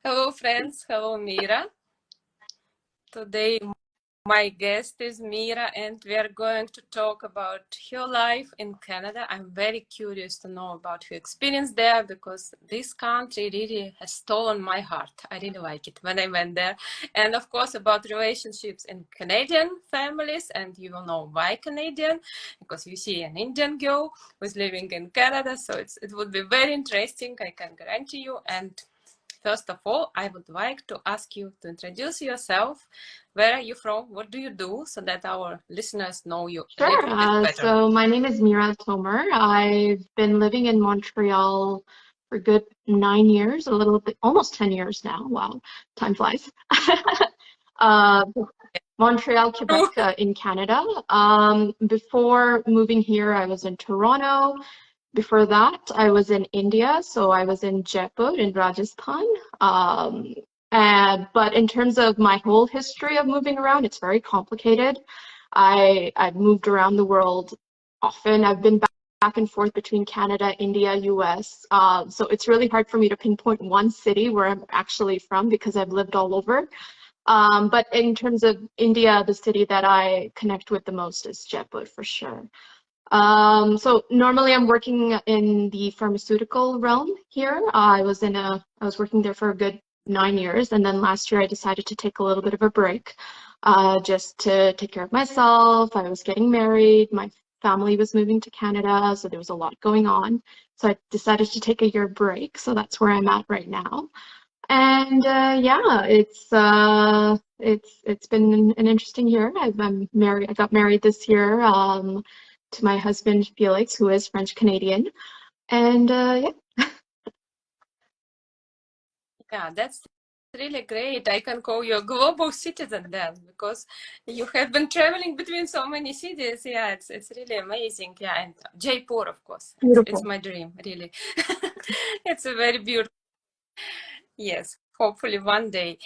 Hello, friends. Hello, Meera. Today, my guest is Meera, and we are going to talk about her life in Canada. I'm very curious to know about her experience there because this country really has stolen my heart. I really like it when I went there. And of course, about relationships in Canadian families, and you will know why Canadian, because you see an Indian girl who's living in Canada. So it would be very interesting, I can guarantee you. And first of all, I would like to ask you to introduce yourself. Where are you from? What do you do so that our listeners know you a Sure. little bit better? So my name is Meera Tomer. I've been living in Montreal for a good 9 years, a little bit, almost 10 years now. Wow, time flies. uh, Montreal, Quebec, in Canada. Before moving here, I was in Toronto. Before that, I was in India. So I was in Jaipur in Rajasthan. But in terms of my whole history of moving around, it's very complicated. I've moved around the world often. I've been back and forth between Canada, India, US. So it's really hard for me to pinpoint one city where I'm actually from because I've lived all over. But in terms of India, the city that I connect with the most is Jaipur for sure. So normally I'm working in the pharmaceutical realm here. I was working there for a good 9 years, and then last year I decided to take a little bit of a break, just to take care of myself. I was getting married, my family was moving to Canada, so there was a lot going on. So I decided to take a year break. So that's where I'm at right now. And yeah, it's been an interesting year. I'm married. I got married this year to my husband Felix, who is French Canadian, and yeah. Yeah, that's really great. I can call you a global citizen then because you have been traveling between so many cities. Yeah, it's really amazing. Yeah, and Jaipur, of course. It's Beautiful. my dream, really. It's a very beautiful. Yes, hopefully one day.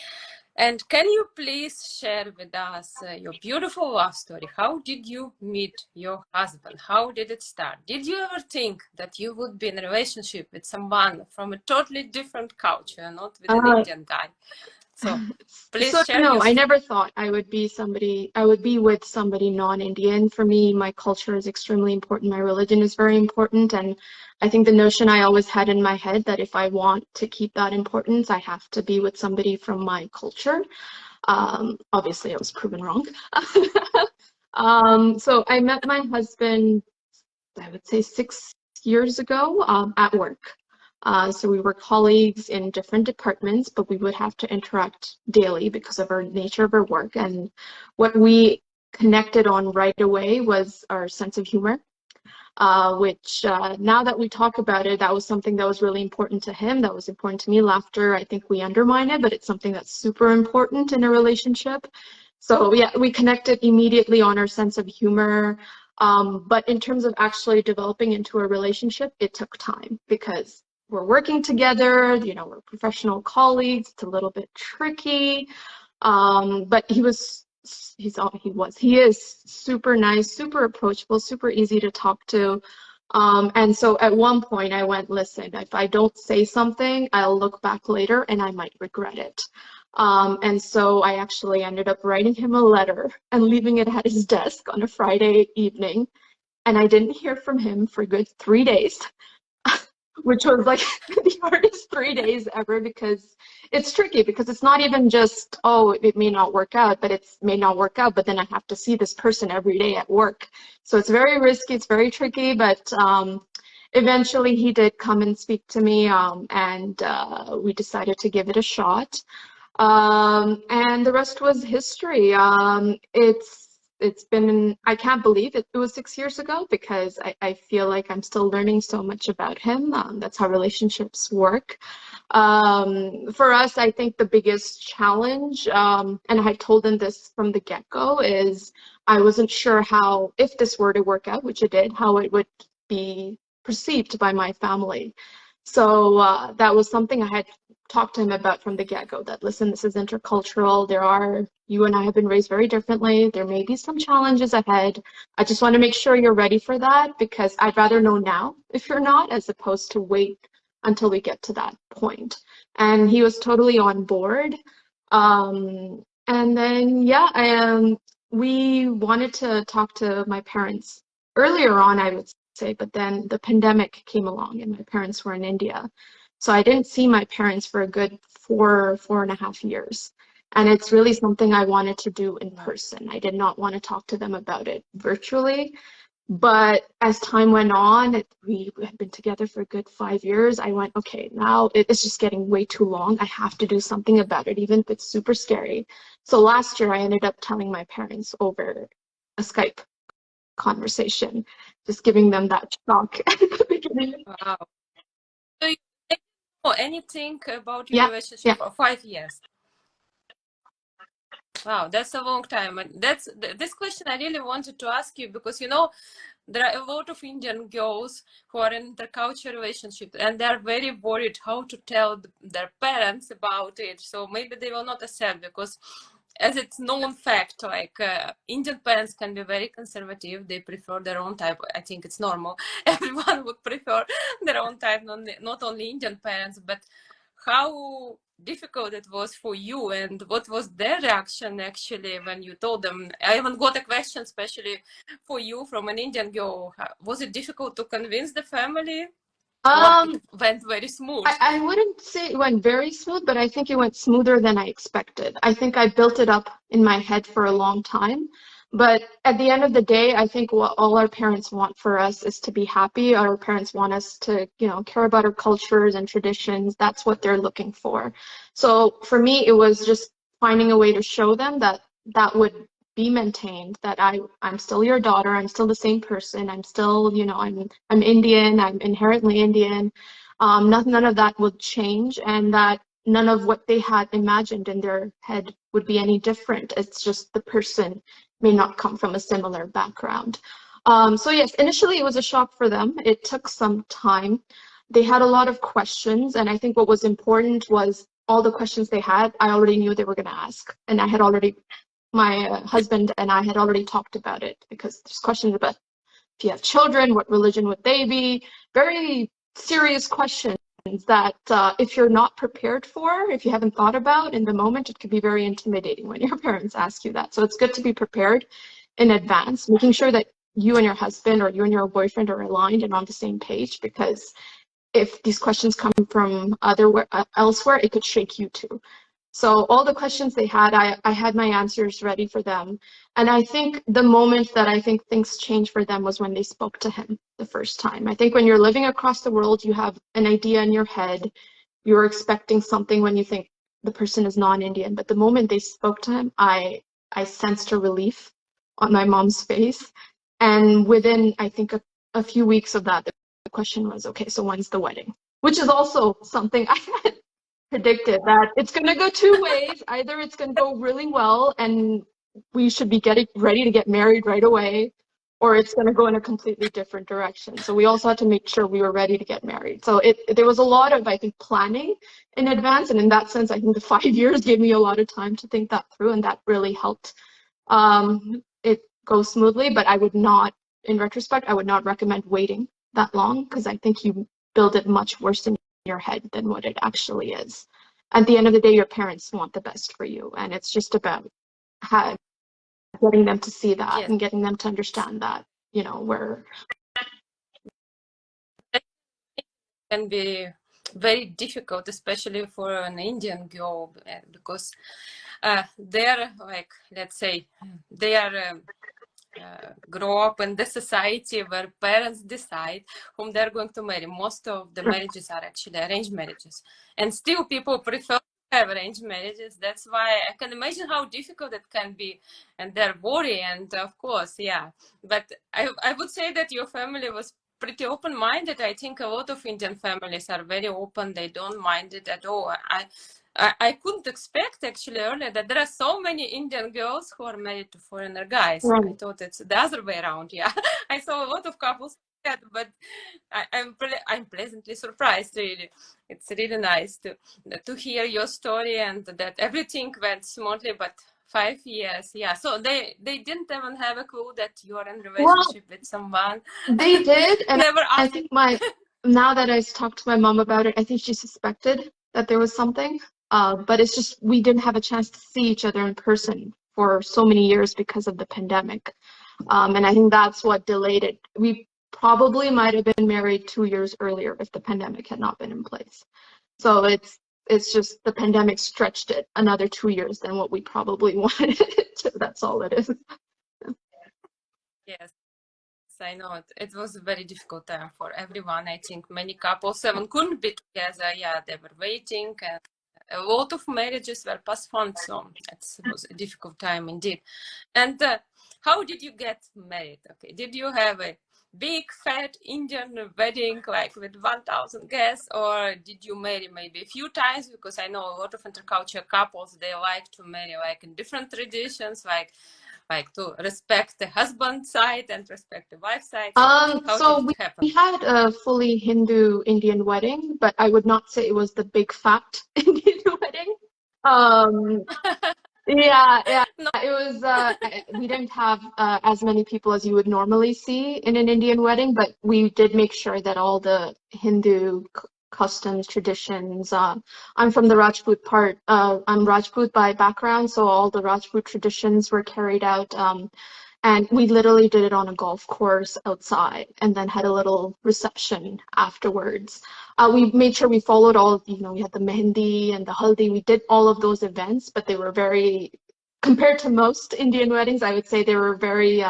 And can you please share with us your beautiful love story? How did you meet your husband? How did it start? Did you ever think that you would be in a relationship with someone from a totally different culture, not with an Uh, Indian guy? So please So share no, your I story. never thought I would be with somebody non-Indian. For me, my culture is extremely important. My religion is very important. And I think the notion I always had in my head that if I want to keep that importance, I have to be with somebody from my culture. Obviously I was proven wrong. So I met my husband, I would say 6 years ago, at work. So we were colleagues in different departments, but we would have to interact daily because of our nature of our work. And what we connected on right away was our sense of humor, which now that we talk about it, that was something that was really important to him. That was important to me. Laughter, I think we undermine it, but it's something that's super important in a relationship. So yeah, we connected immediately on our sense of humor. But in terms of actually developing into a relationship, it took time because we're working together, we're professional colleagues. It's a little bit tricky. But he is super nice, super approachable, super easy to talk to. And so at one point I went, listen, if I don't say something, I'll look back later and I might regret it. And so I actually ended up writing him a letter and leaving it at his desk on a Friday evening. And I didn't hear from him for a good 3 days, which was like the hardest 3 days ever because it's tricky because it's not even just, oh, it may not work out, but it's may not work out, but then I have to see this person every day at work. So it's very risky, it's very tricky, but eventually he did come and speak to me, and we decided to give it a shot. And the rest was history. It's been, I can't believe it was 6 years ago because I feel like I'm still learning so much about him. That's how relationships work. For us, I think the biggest challenge, and I told him this from the get-go, is I wasn't sure how, if this were to work out, which it did, how it would be perceived by my family. So that was something I had talked to him about from the get-go, that listen, this is intercultural. You and I have been raised very differently. There may be some challenges ahead. I just want to make sure you're ready for that because I'd rather know now if you're not, as opposed to wait until we get to that point. And he was totally on board. And then, yeah, we wanted to talk to my parents earlier on, I would say, but then the pandemic came along and my parents were in India. So I didn't see my parents for a good 4.5 years. And it's really something I wanted to do in person. I did not want to talk to them about it virtually. But as time went on, we had been together for a good 5 years. I went, okay, now it's just getting way too long. I have to do something about it, even if it's super scary. So last year, I ended up telling my parents over a Skype conversation, just giving them that shock at the beginning. Wow. So you didn't know anything about your Yeah, relationship yeah. for 5 years? Wow, that's a long time. And this question I really wanted to ask you because, you know, there are a lot of Indian girls who are in intercultural relationships and they're very worried how to tell their parents about it. So maybe they will not accept because as it's known fact, like Indian parents can be very conservative. They prefer their own type. I think it's normal. Everyone would prefer their own type, not only Indian parents, but how difficult it was for you and what was their reaction actually when you told them? I even got a question especially for you from an Indian girl. Was it difficult to convince the family or it Um, went very smooth? I wouldn't say it went very smooth, but I think it went smoother than I expected. I think I built it up in my head for a long time. But at the end of the day, I think what all our parents want for us is to be happy. Our parents want us to, care about our cultures and traditions. That's what they're looking for. So for me, it was just finding a way to show them that that would be maintained, that I'm still your daughter, I'm still the same person, I'm still, I'm Indian, I'm inherently Indian. None of that would change, and that none of what they had imagined in their head would be any different. It's just the person may not come from a similar background. So yes, initially it was a shock for them. It took some time. They had a lot of questions, and I think what was important was all the questions they had, I already knew they were going to ask, and my husband and I had already talked about it because there's questions about if you have children, what religion would they be? Very serious questions that if you're not prepared for, if you haven't thought about in the moment, it could be very intimidating when your parents ask you that. So it's good to be prepared in advance, making sure that you and your husband or you and your boyfriend are aligned and on the same page, because if these questions come from elsewhere, it could shake you too. So all the questions they had, I had my answers ready for them. And I think the moment that I think things changed for them was when they spoke to him the first time. I think when you're living across the world, you have an idea in your head. You're expecting something when you think the person is non-Indian. But the moment they spoke to him, I sensed a relief on my mom's face. And within, I think, a few weeks of that, the question was, okay, so when's the wedding? Which is also something I had predicted, that it's going to go two ways. Either it's going to go really well and we should be getting ready to get married right away, or it's going to go in a completely different direction. So we also had to make sure we were ready to get married. So there was a lot of, I think, planning in advance. And in that sense, I think the 5 years gave me a lot of time to think that through, and that really helped it go smoothly. But I would not, in retrospect, I would not recommend waiting that long, because I think you build it much worse in your head than what it actually is. At the end of the day, your parents want the best for you, and it's just about getting them to see that Yes. and getting them to understand that, we're Can be very difficult, especially for an Indian girl, because they're like, let's say, they are grow up in the society where parents decide whom they're going to marry. Most of the marriages are actually arranged marriages, and still people prefer to have arranged marriages. That's why I can imagine how difficult it can be, and they're worried. And of course, yeah. But I would say that your family was pretty open-minded. I think a lot of Indian families are very open. They don't mind it at all. I couldn't expect actually earlier that there are so many Indian girls who are married to foreigner guys. I thought it's the other way around. Yeah, I saw a lot of couples, but I'm pleasantly surprised. Really, it's really nice to hear your story and that everything went smoothly. But 5 years, yeah. So they didn't even have a clue that you are in well, relationship with someone. they did, and Never I asked. think my now that I talked to my mom about it, I think she suspected that there was something. But it's just we didn't have a chance to see each other in person for so many years because of the pandemic. And I think that's what delayed it. We probably might have been married 2 years earlier if the pandemic had not been in place. So it's just the pandemic stretched it another 2 years than what we probably wanted it to. That's all it is. Yes, I know it was a very difficult time for everyone. I think many couples even couldn't be together. Yeah, they were waiting, and a lot of marriages were postponed. So it was a difficult time indeed. And how did you get married? Okay, did you have a big fat Indian wedding like with 1,000 guests, or did you marry maybe a few times? Because I know a lot of intercultural couples, they like to marry like in different traditions, like to respect the husband side and respect the wife side. So how did So it we happen? had a fully Hindu Indian wedding, but I would not say it was the big fat Indian wedding. Um, yeah, yeah. No. It was we didn't have as many people as you would normally see in an Indian wedding, but we did make sure that all the Hindu customs, traditions. I'm from the Rajput part. I'm Rajput by background, so all the Rajput traditions were carried out. And we literally did it on a golf course outside and then had a little reception afterwards. We made sure we followed all, we had the mehendi and the haldi. We did all of those events, but they were very, compared to most Indian weddings, I would say they were very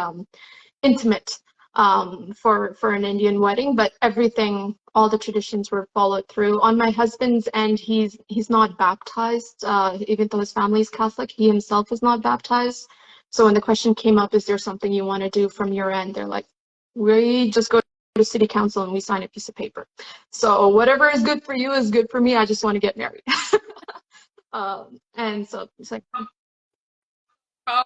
intimate for an Indian wedding. But everything, all the traditions were followed through. On my husband's end, he's not baptized, even though his family is Catholic. He himself is not baptized. So when the question came up, is there something you want to do from your end? They're like, we just go to city council and we sign a piece of paper. So whatever is good for you is good for me. I just want to get married. And so it's like, how,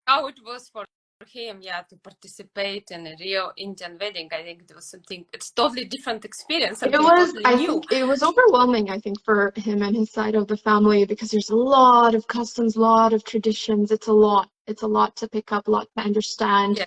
how it was for him, yeah, to participate in a real Indian wedding. I think it was something, it's totally different experience, it something was, totally I new. think it was overwhelming, I think, for him and his side of the family because there's a lot of customs, a lot of traditions. It's a lot. It's a lot to pick up, a lot to understand. Yeah.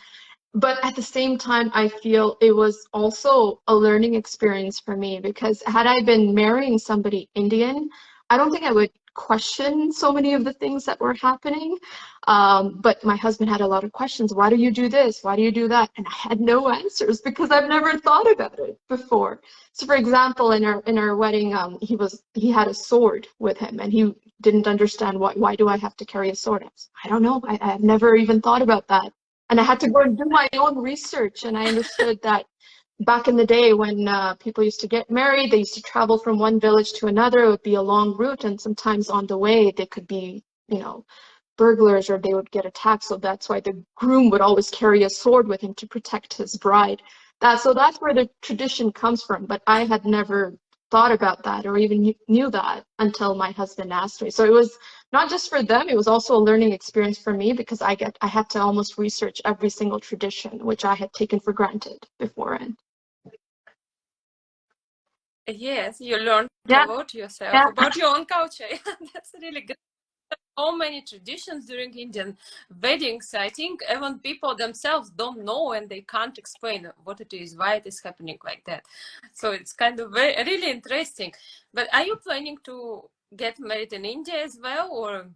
But at the same time, I feel it was also a learning experience for me because had I been marrying somebody Indian, I don't think I would question so many of the things that were happening. But my husband had a lot of questions. Why do you do this? Why do you do that? And I had no answers because I've never thought about it before. So, for example, in our wedding, he had a sword with him, and he didn't understand why do I have to carry a sword? I don't know. I've never even thought about that. And I had to go and do my own research, and I understood that back in the day when people used to get married, they used to travel from one village to another. It would be a long route, and sometimes on the way they could be, burglars or they would get attacked. So that's why the groom would always carry a sword with him to protect his bride. That's where the tradition comes from. But I had never thought about that or even knew that until my husband asked me. So it was not just for them, it was also a learning experience for me because I had to almost research every single tradition, which I had taken for granted beforehand. Yes, you learned a Yeah, lot yourself yeah. about your own culture. That's really good. So many traditions during Indian weddings. I think even people themselves don't know and they can't explain what it is, why it is happening like that. So it's kind of really interesting. But are you planning to get married in India as well, or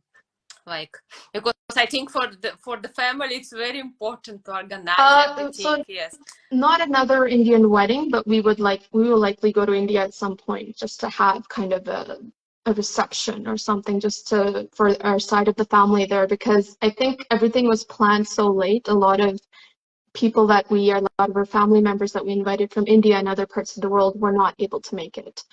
like, because I think for the family it's very important to organize everything. So Yes. not another Indian wedding, but we will likely go to India at some point just to have kind of a reception or something just to for our side of the family there because I think everything was planned so late. A lot of people a lot of our family members that we invited from India and other parts of the world were not able to make it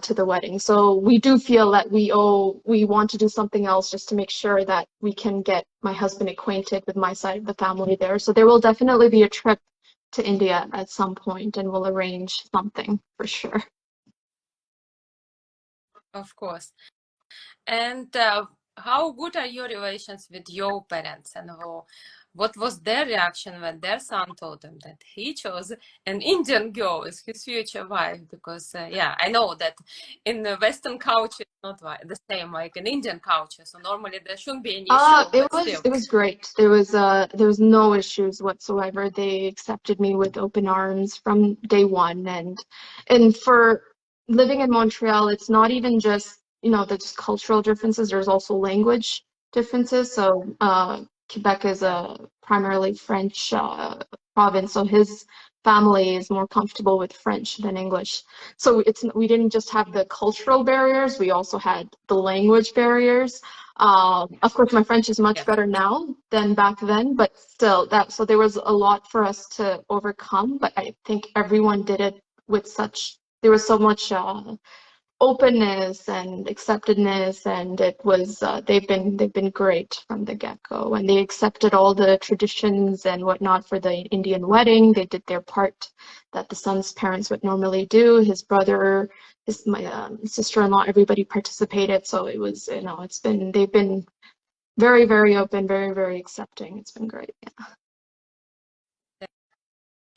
to the wedding. So we do feel that we want to do something else just to make sure that we can get my husband acquainted with my side of the family there. So there will definitely be a trip to India at some point and we'll arrange something for sure. Of course. And how good are your relations with your parents and all? what was their reaction when their son told them that he chose an Indian girl as his future wife? Because yeah, I know that in the Western culture it's not the same like in Indian culture, so normally there shouldn't be any issue, It but was still. it was great. There was no issues whatsoever. They accepted me with open arms from day one, and for living in Montreal, it's not even just, the just cultural differences. There's also language differences. So Quebec is Yeah, a primarily French province, so his family is more comfortable with French than English. So we didn't just have the cultural barriers, we also had the language barriers. Of course, my French is much yeah. better now than back then, but still, so there was a lot for us to overcome. But I think everyone did it with there was so much openness and acceptedness, and they've been great from the get-go, and they accepted all the traditions and whatnot for the Indian wedding. They did their part that the son's parents would normally do. His brother, my sister-in-law, everybody participated. So it was, they've been very, very open, very, very accepting. It's been great. Yeah.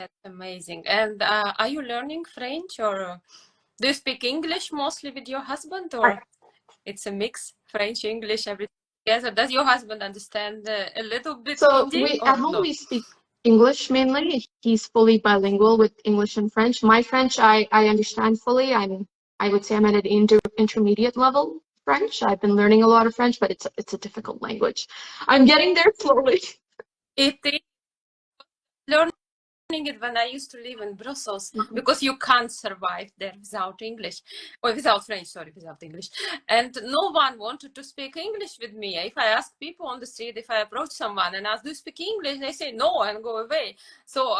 That's amazing. And are you learning French, or do you speak English mostly with your husband, or it's a mix, French, English, everything together? Does your husband understand a little bit So Hindi we at or home not? we speak English mainly. He's fully bilingual with English and French. My French I understand fully. I would say I'm at an intermediate level French. I've been learning a lot of French, but it's a difficult language. I'm getting there slowly. It is learning it when I used to live in Brussels, because you can't survive there without English, or without French, sorry, without English. And no one wanted to speak English with me. If I ask people on the street, if I approach someone and ask, do you speak English? They say no and go away. So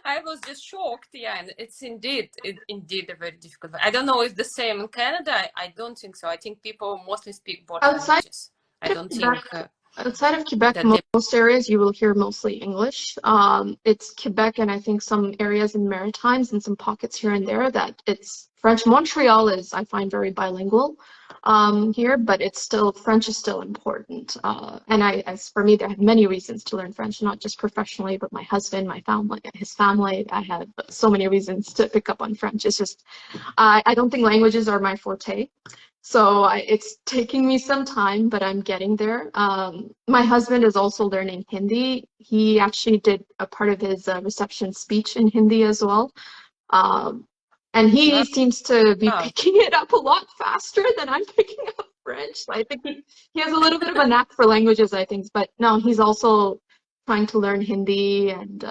I was just shocked. Yeah, and it's indeed a very difficult. I don't know if the same in Canada. I don't think so. I think people mostly speak both Outside languages. I of don't Quebec, think outside of Quebec, that they. most areas you will hear mostly English. It's Quebec and I think some areas in Maritimes and some pockets here and there that it's French. Montreal is, I find, very bilingual here, but French is still important. And as for me, there are many reasons to learn French, not just professionally, but my husband, my family, his family. I have so many reasons to pick up on French. It's just, I don't think languages are my forte. So it's taking me some time, but I'm getting there. My husband is also learning Hindi. He actually did a part of his reception speech in Hindi as well. Um, and he seems to be Wow. picking it up a lot faster than I'm picking up French. I think he has a little bit of a knack for languages, I think. But no, he's also trying to learn Hindi, and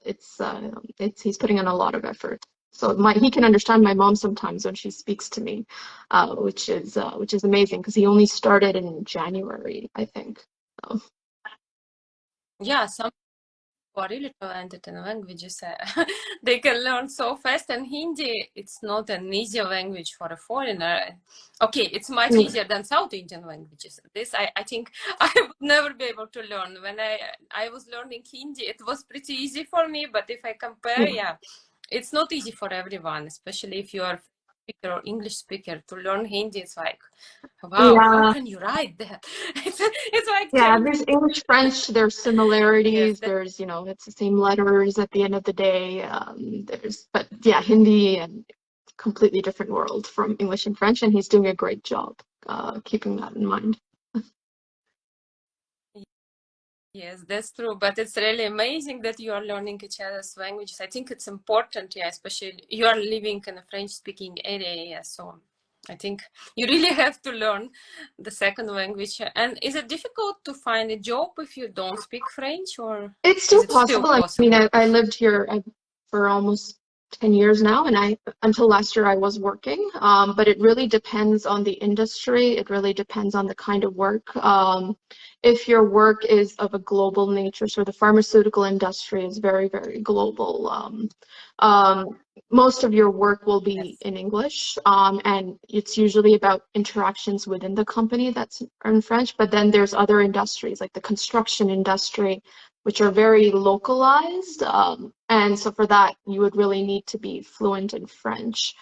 he's putting in a lot of effort. So he can understand my mom sometimes when she speaks to me, which is amazing because he only started in January, I think. So. Yeah, some who are really talented in languages, they can learn so fast. And Hindi, it's not an easy language for a foreigner. Okay, it's much easier than South Indian languages. This, I think, I would never be able to learn. When I was learning Hindi, it was pretty easy for me. But if I compare, yeah, it's not easy for everyone, especially if you are speaker or English speaker. To learn Hindi, it's like, wow, how Yeah. can you write that? It's like Yeah, changing. there's English, French, there's Yes, similarities, there's, it's the same letters at the end of the day. But yeah, Hindi and completely different world from English and French, and he's doing a great job keeping that in mind. yes, that's true. But it's really amazing that you are learning each other's languages. I think it's important, yeah, especially you are living in a French-speaking area, yeah, so I think you really have to learn the second language. And is it difficult to find a job if you don't speak French, or It's is still it still possible. I mean, possible? I lived here for almost 10 years now, and until last year I was working. But it really depends on the industry. It really depends on the kind of work. If your work is of a global nature, so the pharmaceutical industry is very, very global. Most of your work will be Yes. in English, and it's usually about interactions within the company that's in French. But then there's other industries like the construction industry, which are very localized. And so for that, you would really need to be fluent in French.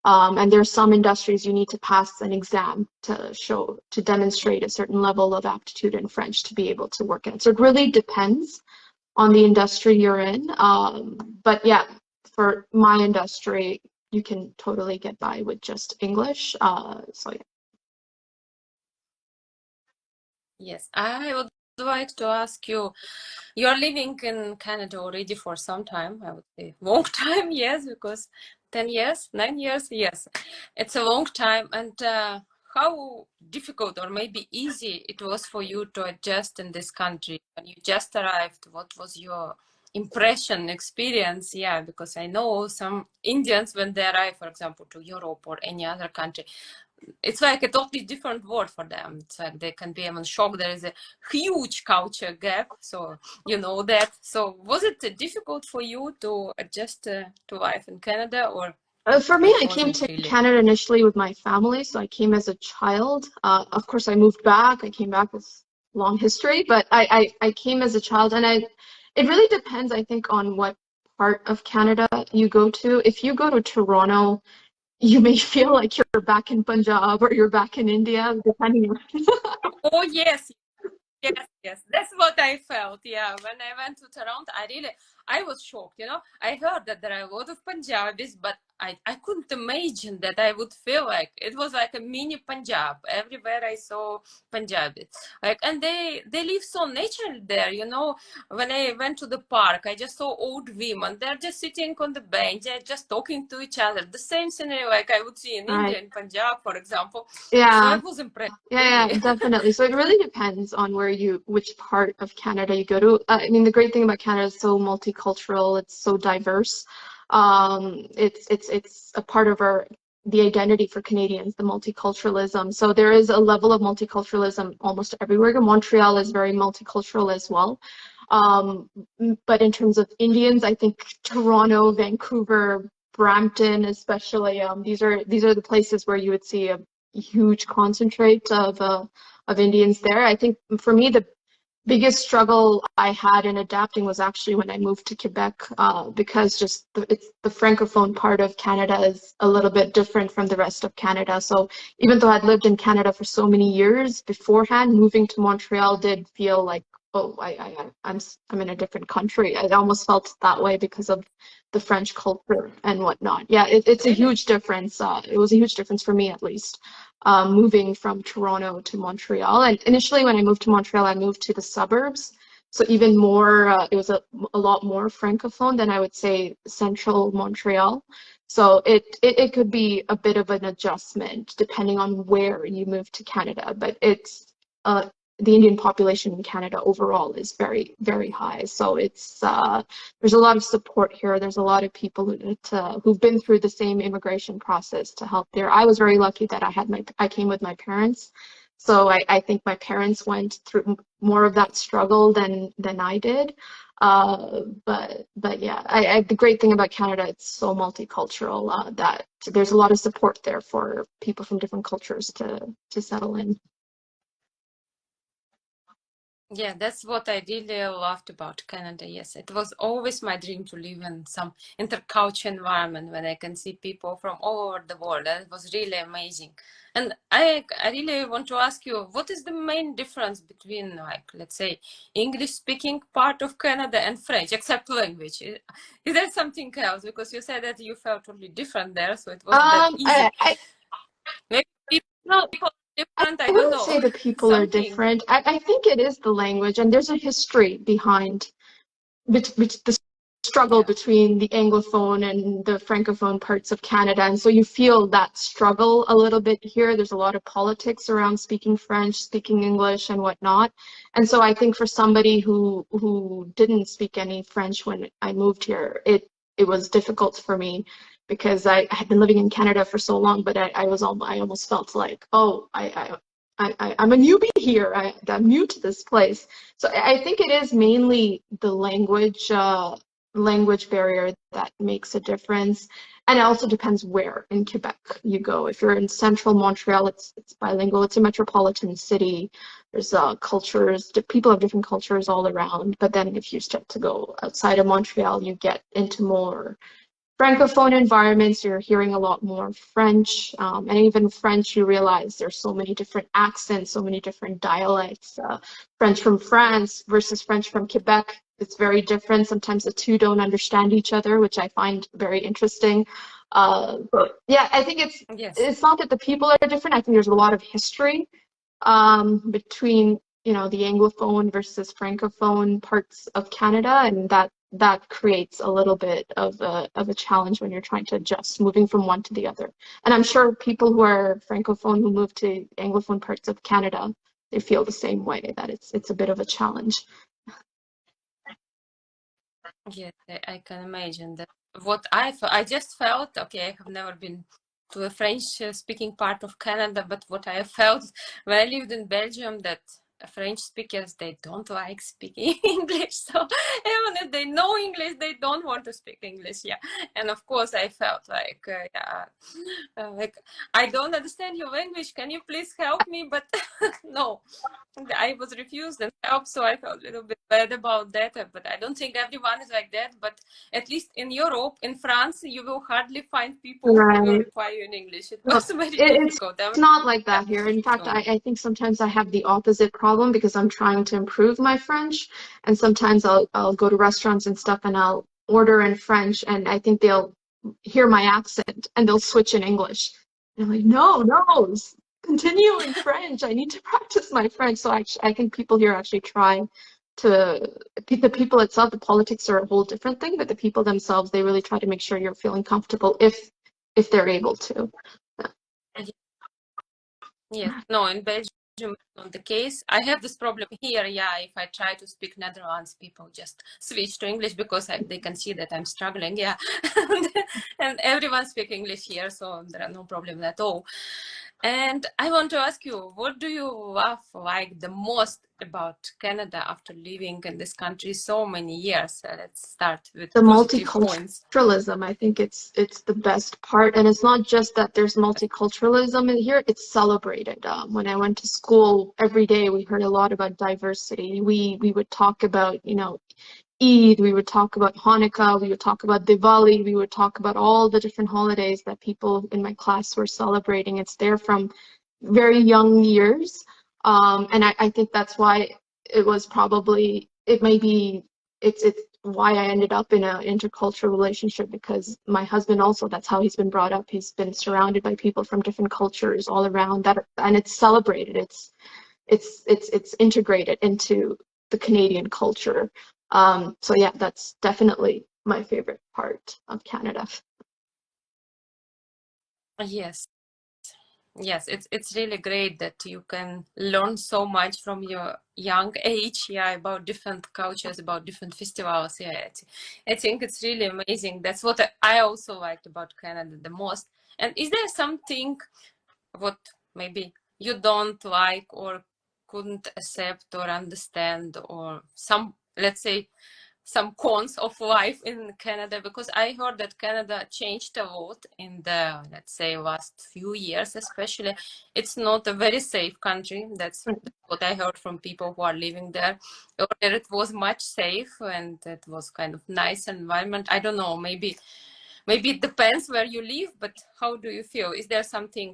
And there are some industries you need to pass an exam to demonstrate a certain level of aptitude in French to be able to work in it. So it really depends on the industry you're in. But yeah, for my industry, you can totally get by with just English. So yeah. Yes, I would like to ask you, you're living in Canada already for some time, I would say long time, yes, because 10 years, 9 years, yes, it's a long time. And how difficult or maybe easy it was for you to adjust in this country when you just arrived? What was your impression, experience? Yeah, because I know some Indians when they arrive, for example, to Europe or any other country, it's like a totally different world for them. It's like they can be even shocked. There is a huge culture gap. So you know that. So was it difficult for you to adjust to life in Canada, or For me, it I came wasn't to really? Canada initially with my family, so I came as a child. Of course, I moved back. I came back with long history, but I came as a child, and it really depends, I think, on what part of Canada you go to. If you go to Toronto, you may feel like you're back in Punjab or you're back in India, depending on. Oh yes, yes, yes, that's what I felt. Yeah, when I went to Toronto, I was shocked. I heard that there are a lot of Punjabis, but I couldn't imagine that I would feel like it was like a mini Punjab. Everywhere I saw Punjabis, like, and they live so naturally there. When I went to the park, I just saw old women. They're just sitting on the bench, they're just talking to each other. The same scenario like I would see in India, Right. in Punjab, for example. So I Yeah. was impressed, Yeah, really. yeah, definitely. So it really depends on which part of Canada you go to. I mean, the great thing about Canada is so multicultural. It's so diverse. It's a part of the identity for Canadians, the multiculturalism. So there is a level of multiculturalism almost everywhere. Montreal is very multicultural as well. Um, but in terms of Indians, I think Toronto, Vancouver, Brampton, especially, these are the places where you would see a huge concentrate of Indians there. I think for me the biggest struggle I had in adapting was actually when I moved to Quebec, because just the francophone part of Canada is a little bit different from the rest of Canada. So even though I'd lived in Canada for so many years beforehand, moving to Montreal did feel like, oh, I'm in a different country. I almost felt that way because of the French culture and whatnot. Yeah, it's a Really? huge difference. It was a huge difference for me, at least, moving from Toronto to Montreal. And initially, when I moved to Montreal, I moved to the suburbs. So even more, it was a lot more francophone than I would say central Montreal. So it could be a bit of an adjustment depending on where you move to Canada. But uh, the Indian population in Canada overall is very, very high. So there's a lot of support here. There's a lot of people who've been through the same immigration process to help there. I was very lucky that I came with my parents. So I think my parents went through more of that struggle than I did. But yeah, the great thing about Canada, it's so multicultural, that there's a lot of support there for people from different cultures to settle in. Yeah, that's what I really loved about Canada. Yes, it was always my dream to live in some intercultural environment when I can see people from all over the world. That was really amazing. And I really want to ask you, what is the main difference between, like, let's say, English speaking part of Canada and French, except language? Is there something else? Because you said that you felt totally different there, so it wasn't that Um, I, easy. I Maybe no, people are I different, I don't wouldn't know. say the people are Something. different. I think it is the language, and there's a history behind the struggle Yeah. between the Anglophone and the Francophone parts of Canada. And so you feel that struggle a little bit here. There's a lot of politics around speaking French, speaking English, and whatnot. And so I think for somebody who didn't speak any French when I moved here, it was difficult for me because I had been living in Canada for so long, but I almost felt like, oh, I'm a newbie here. I'm new to this place. So I think it is mainly the language barrier that makes a difference. And it also depends where in Quebec you go. If you're in central Montreal, it's bilingual. It's a metropolitan city. There's cultures, people have different cultures all around. But then if you start to go outside of Montreal, you get into more Francophone environments, you're hearing a lot more French, and even French, you realize there's so many different accents, so many different dialects. French from France versus French from Quebec, it's very different. Sometimes the two don't understand each other, which I find very interesting. But yeah, I think Yes. it's not that the people are different. I think there's a lot of history between the Anglophone versus Francophone parts of Canada, and that creates a little bit of a challenge when you're trying to adjust moving from one to the other. And I'm sure people who are Francophone who move to Anglophone parts of Canada, they feel the same way, that it's a bit of a challenge. Yes, I can imagine that. What I just felt, okay, I have never been to a French speaking part of Canada, but what I felt when I lived in Belgium, that French speakers, they don't like speaking English. So even if they know English, they don't want to speak English. Yeah. And of course, I felt like, yeah, like, I don't understand your language. Can you please help me? But no, I was refused and help, so I felt a little bit bad about that. But I don't think everyone is like that. But at least in Europe, in France, you will hardly find people who will Right. reply you in English. It No, was very it's difficult. not like Yeah. that here. In fact, So, I think sometimes I have the opposite problem because I'm trying to improve my French, and sometimes I'll go to restaurants and stuff and I'll order in French, and I think they'll hear my accent and they'll switch in English. And I'm like, no, no, continue in French. I need to practice my French. So I think people here actually try to, the people itself, the politics are a whole different thing, but the people themselves, they really try to make sure you're feeling comfortable if they're able to. yes, no, in Belgium, it's not the case. I have this problem here. Yeah, if I try to speak Netherlands, people just switch to English because they can see that I'm struggling. Yeah, and everyone speaks English here, so there are no problem at all. And I want to ask you, what do you love like the most about Canada after living in this country so many years? Let's start with The positive points. multiculturalism, I think it's the best part. And it's not just that there's multiculturalism in here, it's celebrated. When I went to school, every day we heard a lot about diversity. We would talk about, Eid, we would talk about Hanukkah, we would talk about Diwali, we would talk about all the different holidays that people in my class were celebrating. It's there from very young years. And I think that's why it was probably, it may be, it's why I ended up in an intercultural relationship, because my husband also, that's how he's been brought up. He's been surrounded by people from different cultures all around that, and it's celebrated. It's integrated into the Canadian culture. So yeah, that's definitely my favorite part of Canada. Yes. Yes, it's really great that you can learn so much from your young age, yeah, about different cultures, about different festivals. Yeah, I think it's really amazing. That's what I also liked about Canada the most. And is there something what maybe you don't like or couldn't accept or understand, or some, let's say, some cons of life in Canada? Because I heard that Canada changed a lot in the, let's say, last few years, especially. It's not a very safe country. That's what I heard from people who are living there. Earlier it was much safe and it was kind of nice environment. I don't know, maybe it depends where you live, but how do you feel? Is there something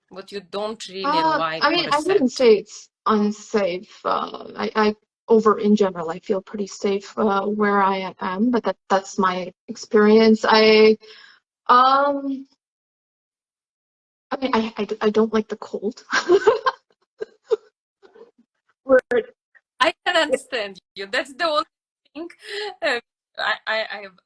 what you don't really I like or mean, I wouldn't accept? say it's unsafe. I over in general, I feel pretty safe where I am, but that's my experience. Um, I mean, I don't like the cold. Where I can understand you. That's the only thing. Uh,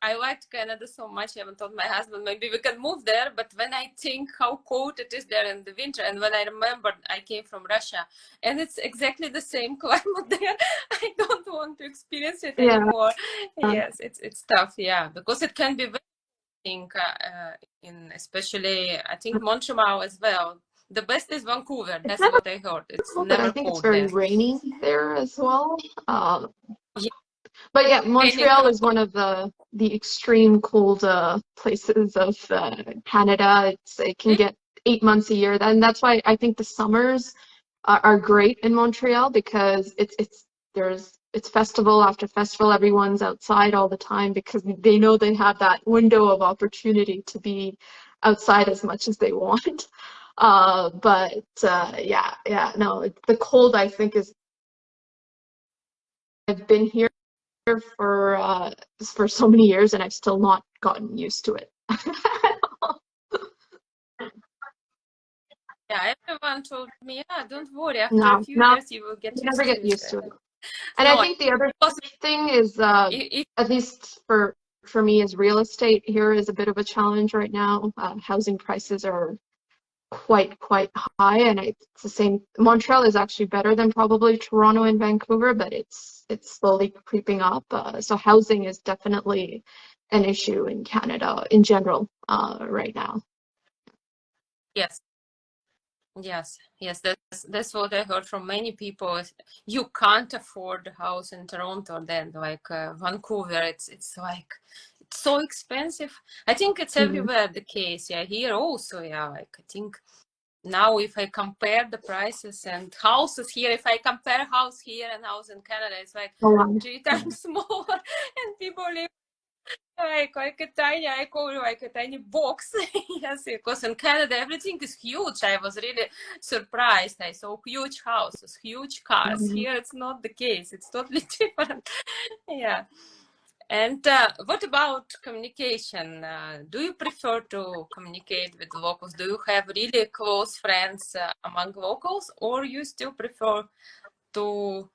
I liked Canada so much. I haven't told my husband maybe we can move there. But when I think how cold it is there in the winter, and when I remember I came from Russia, and it's exactly the same climate there, I don't want to experience it yeah, anymore. Yes, it's tough. Yeah, because it can be very think in especially I think Montreal as well. The best is Vancouver. it's That's never what I heard. It's cold, but I never think it's cold very there. rainy there as well. Yeah, But yeah, raining Montreal a is one of the extreme cold places of Canada. It can lot. get 8 months a year, and that's why I think the summers are great in Montreal, because it's festival after festival. Everyone's outside all the time because they know they have that window of opportunity to be outside as much as they want. Yeah, no, the cold I think is I've been here for so many years and I've still not gotten used to it. Yeah, everyone told me, yeah, don't worry, after a No, few no, years you will get you never used to get it. used to it. And I No, think the other because thing is, if, at least for me, is real estate here is a bit of a challenge right now. Housing prices are quite high, and it's the same. Montreal is actually better than probably Toronto and Vancouver, but it's slowly creeping up. So housing is definitely an issue in Canada in general right now. yes, yes, that's what I heard from many people. You can't afford a house in Toronto, then like Vancouver, it's like it's so expensive. I think it's Mhm. everywhere the case. Yeah, here also. Yeah, like I think now if I compare the prices and houses here, if I compare house here and house in Canada, it's like Hold on. three times more, and people live like a tiny, I call it like a tiny box. Yes, because in Canada everything is huge. I was really surprised. I saw huge houses, huge cars. Mhm. Here it's not the case. It's totally different. Yeah. And what about communication? Do you prefer to communicate with locals? Do you have really close friends among locals, or you still prefer to,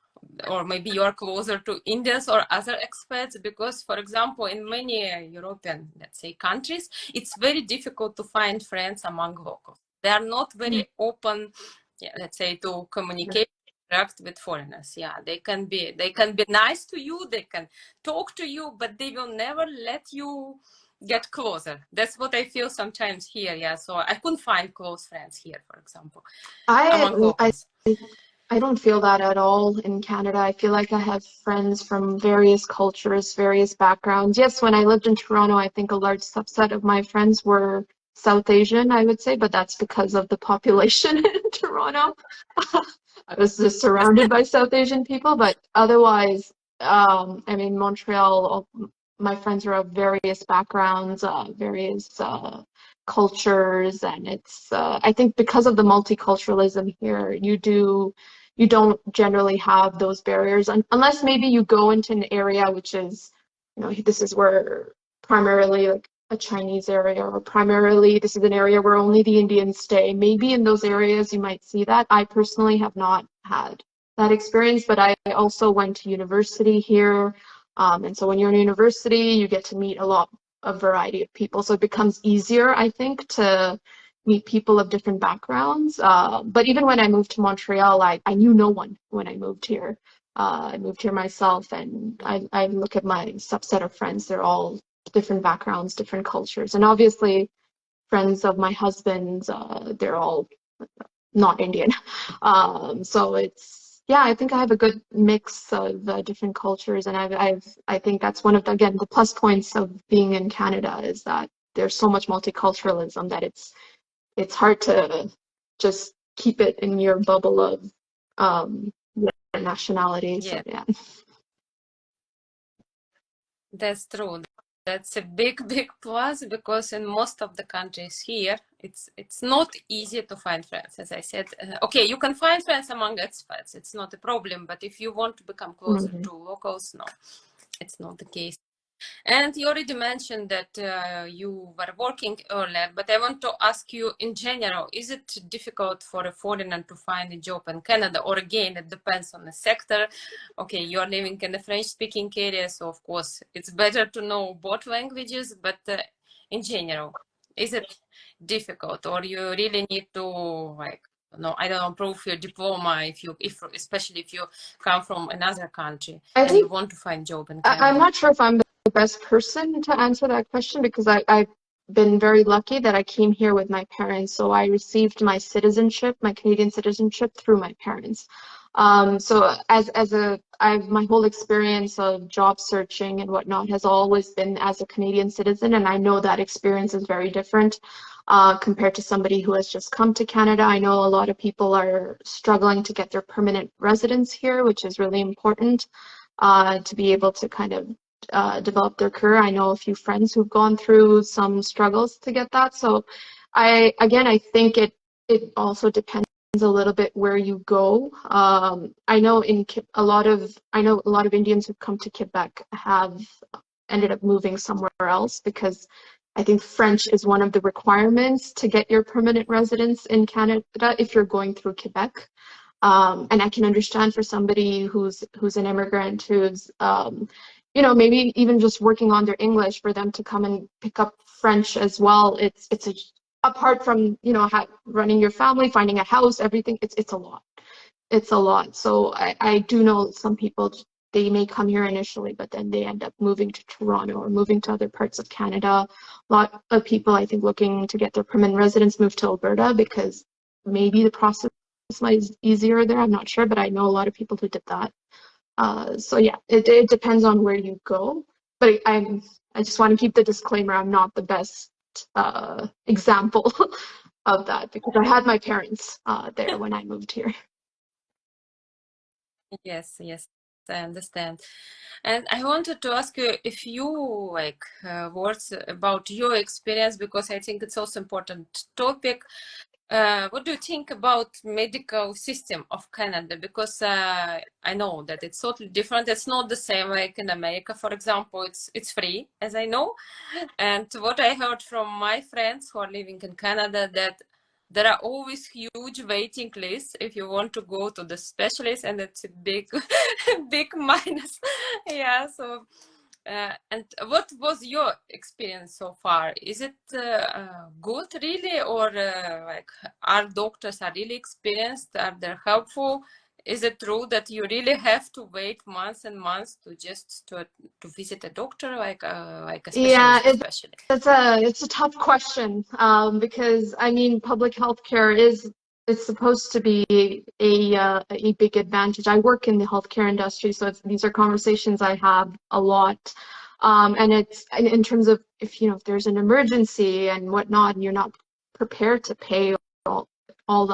or maybe you're closer to Indians or other expats? Because, for example, in many European, let's say, countries, it's very difficult to find friends among locals. They are not very open, yeah, let's say, to communicate, interact with foreigners. Yeah, they can be nice to you, they can talk to you, but they will never let you get closer. That's what I feel sometimes here. Yeah, so I couldn't find close friends here, for example, I among I locals. I don't feel that at all in Canada. I feel like I have friends from various cultures, various backgrounds. Yes, when I lived in Toronto, I think a large subset of my friends were South Asian, I would say, but that's because of the population in Toronto. I was just Yes. surrounded by South Asian people, but otherwise, I mean, Montreal, my friends are of various backgrounds, various cultures, and it's I think because of the multiculturalism here, you don't generally have those barriers unless maybe you go into an area which is, this is where primarily like a Chinese area, or primarily this is an area where only the Indians stay. Maybe in those areas you might see that. I personally have not had that experience, but I also went to university here. And so when you're in university, you get to meet a variety of people. So it becomes easier, I think, to meet people of different backgrounds. But even when I moved to Montreal, I knew no one when I moved here. I moved here myself, and I look at my subset of friends. They're all different backgrounds, different cultures. And obviously, friends of my husband's, they're all not Indian. So yeah, I think I have a good mix of different cultures, and I think that's one of again the plus points of being in Canada is that there's so much multiculturalism that it's hard to just keep it in your bubble of nationality. So Yeah. yeah. That's true. That's a big plus because in most of the countries here, it's not easy to find friends. As I said, okay, you can find friends among expats. It's not a problem. But if you want to become closer Mhm. to locals, no, it's not the case. And you already mentioned that you were working earlier, but I want to ask you in general, is it difficult for a foreigner to find a job in Canada? Or again, it depends on the sector. Okay, you are living in the French-speaking area, so of course it's better to know both languages, but in general, is it difficult or you really need to like, no, I don't know, prove your diploma if especially if you come from another country I and you think want to find job in I'm Canada? not sure if I'm the best person to answer that question because I've been very lucky that I came here with my parents. So I received my citizenship, my Canadian citizenship through my parents. So I've my whole experience of job searching and whatnot has always been as a Canadian citizen, and I know that experience is very different compared to somebody who has just come to Canada. I know a lot of people are struggling to get their permanent residence here, which is really important. to be able to kind of develop their career. I know a few friends who've gone through some struggles to get that. So I think it also depends a little bit where you go. I know I know a lot of Indians who've come to Quebec have ended up moving somewhere else because I think French is one of the requirements to get your permanent residence in Canada if you're going through Quebec. And I can understand for somebody who's an immigrant who's maybe even just working on their English for them to come and pick up French as well. It's apart from running your family, finding a house, everything. It's a lot. It's a lot. So I do know some people, they may come here initially, but then they end up moving to Toronto or moving to other parts of Canada. A lot of people, I think, looking to get their permanent residence move to Alberta because maybe the process might be easier there. I'm not sure, but I know a lot of people who did that. So yeah, it depends on where you go. But I just want to keep the disclaimer, I'm not the best example of that because I had my parents there when I moved here. Yes, yes, I understand. And I wanted to ask you if you like words about your experience because I think it's also important topic. What do you think about medical system of Canada? Because I know that it's totally different. It's not the same like in America, for example. It's free, as I know. And what I heard from my friends who are living in Canada that there are always huge waiting lists if you want to go to the specialist, and it's a big, big minus. Yeah. So, and what was your experience so far? Is it good, really, or like our doctors are really experienced? Are they helpful? Is it true that you really have to wait months and months to visit a doctor, like a Yeah, specialist, especially? it's a tough question because I mean public health care is supposed to be a big advantage. I work in the healthcare industry, so these are conversations I have a lot. And it's in terms of if there's an emergency and whatnot, and you're not prepared to pay all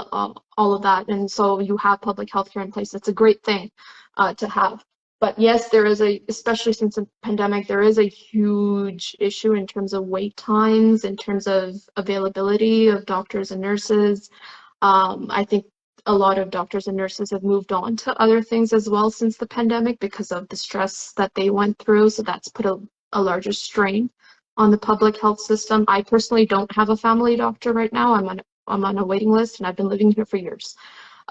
of that, and so you have public health care in place. That's a great thing to have. But yes, there is especially since the pandemic, there is a huge issue in terms of wait times, in terms of availability of doctors and nurses. I think a lot of doctors and nurses have moved on to other things as well since the pandemic because of the stress that they went through. So that's put a larger strain on the public health system. I personally don't have a family doctor right now. I'm on a waiting list, and I've been living here for years.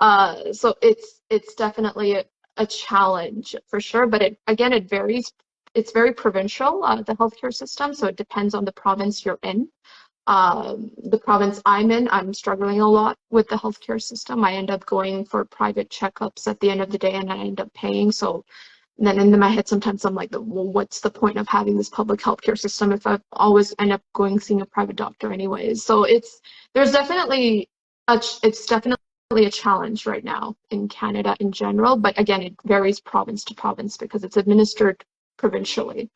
So it's definitely a challenge for sure, but it varies. It's very provincial, the healthcare system, so it depends on the province you're in. The province I'm in, I'm struggling a lot with the healthcare system. I end up going for private checkups at the end of the day, and I end up paying. So then in my head, sometimes I'm like, well, what's the point of having this public healthcare system if I always end up going seeing a private doctor anyways? So there's definitely it's definitely a challenge right now in Canada in general, but again, it varies province to province because it's administered provincially.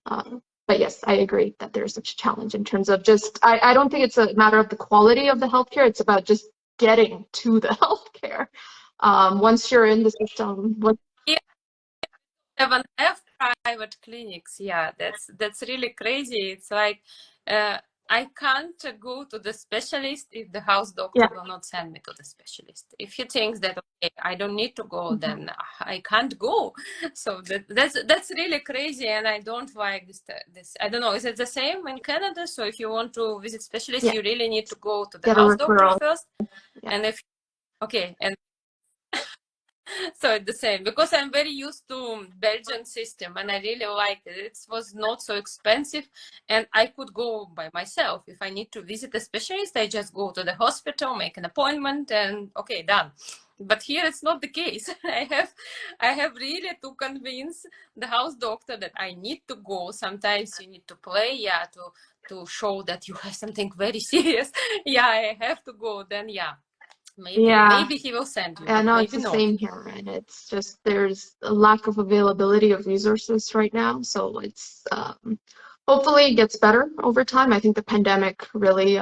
But yes, I agree that there's such a challenge in terms of I don't think it's a matter of the quality of the healthcare, it's about just getting to the healthcare. Once you're in the system, Yeah, even have private clinics. Yeah, that's really crazy. It's like I can't go to the specialist if the house doctor yeah. will not send me to the specialist. If he thinks that okay, I don't need to go, Mhm. then I can't go. So that's really crazy, and I don't like this. I don't know. Is it the same in Canada? So if you want to visit specialist, Yeah, you really need to go to the get a house doctor referral. first, Yeah. and if okay, and so it's the same because I'm very used to Belgian system and I really liked it. It was not so expensive and I could go by myself. If I need to visit a specialist, I just go to the hospital, make an appointment and okay, done. But here it's not the case. I have really to convince the house doctor that I need to go. Sometimes you need to play, yeah, to show that you have something very serious. Yeah, I have to go. Then yeah, maybe Yeah. maybe he will send you, Yeah, but no, it's maybe the not. same here, and it's just there's a lack of availability of resources right now. So it's hopefully it gets better over time. I think the pandemic really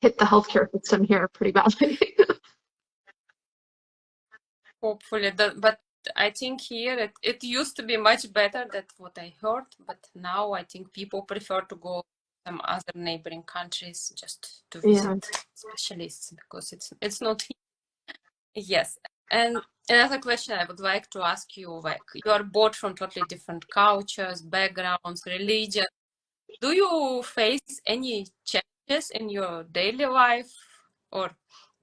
hit the healthcare system here pretty badly. Hopefully, but I think here it used to be much better than what I heard, but now I think people prefer to go to some other neighboring countries just to Yeah. visit specialists because it's not here. Yes. And another question I would like to ask you, like you are both from totally different cultures, backgrounds, religion. Do you face any challenges in your daily life? Or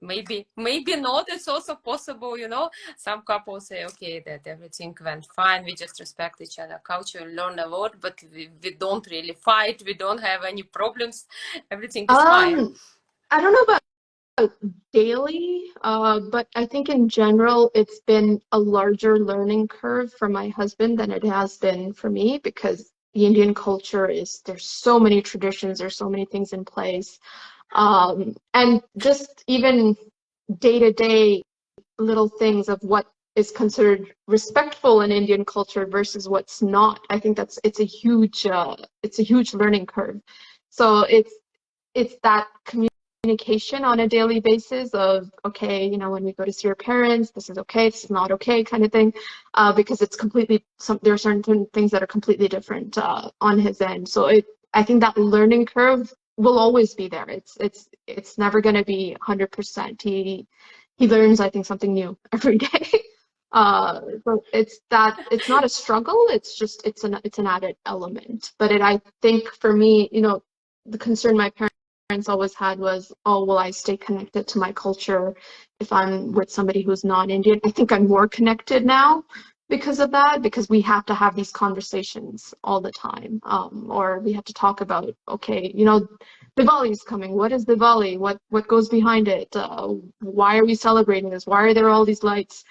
maybe not, it's also possible, you know. Some couples say, okay, that everything went fine, we just respect each other culture, learn a lot, but we don't really fight, we don't have any problems, everything is fine. I don't know about daily, but I think in general it's been a larger learning curve for my husband than it has been for me because the Indian culture is there's so many traditions, there's so many things in place. And just even day to day little things of what is considered respectful in Indian culture versus what's not. I think it's a huge learning curve. So it's that communication on a daily basis of, okay, you know, when we go to see your parents, this is okay, this is not okay, kind of thing, because it's completely, there are certain things that are completely different on his end. So I think that learning curve will always be there. It's never going to be 100%. He learns, I think, something new every day. So it's not a struggle. It's just it's an added element. But I think for me, you know, the concern my parents always had was, oh, will I stay connected to my culture if I'm with somebody who's not Indian? I think I'm more connected now because of that, because we have to have these conversations all the time, or we have to talk about, okay, you know, Diwali is coming. What is Diwali? What goes behind it? Why are we celebrating this? Why are there all these lights?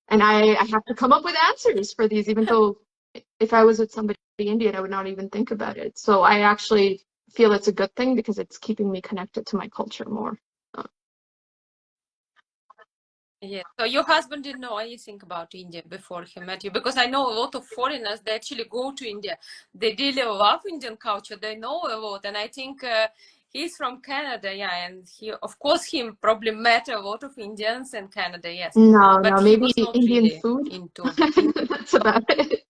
And I have to come up with answers for these, even though if I was with somebody Indian, I would not even think about it. So I actually feel it's a good thing because it's keeping me connected to my culture more. Yeah. So your husband didn't know anything about India before he met you? Because I know a lot of foreigners, they actually go to India. They really love Indian culture. They know a lot. And I think he's from Canada, yeah. And he, of course, he probably met a lot of Indians in Canada, yes. No, But he maybe was not Indian really food. into Indian. That's about it.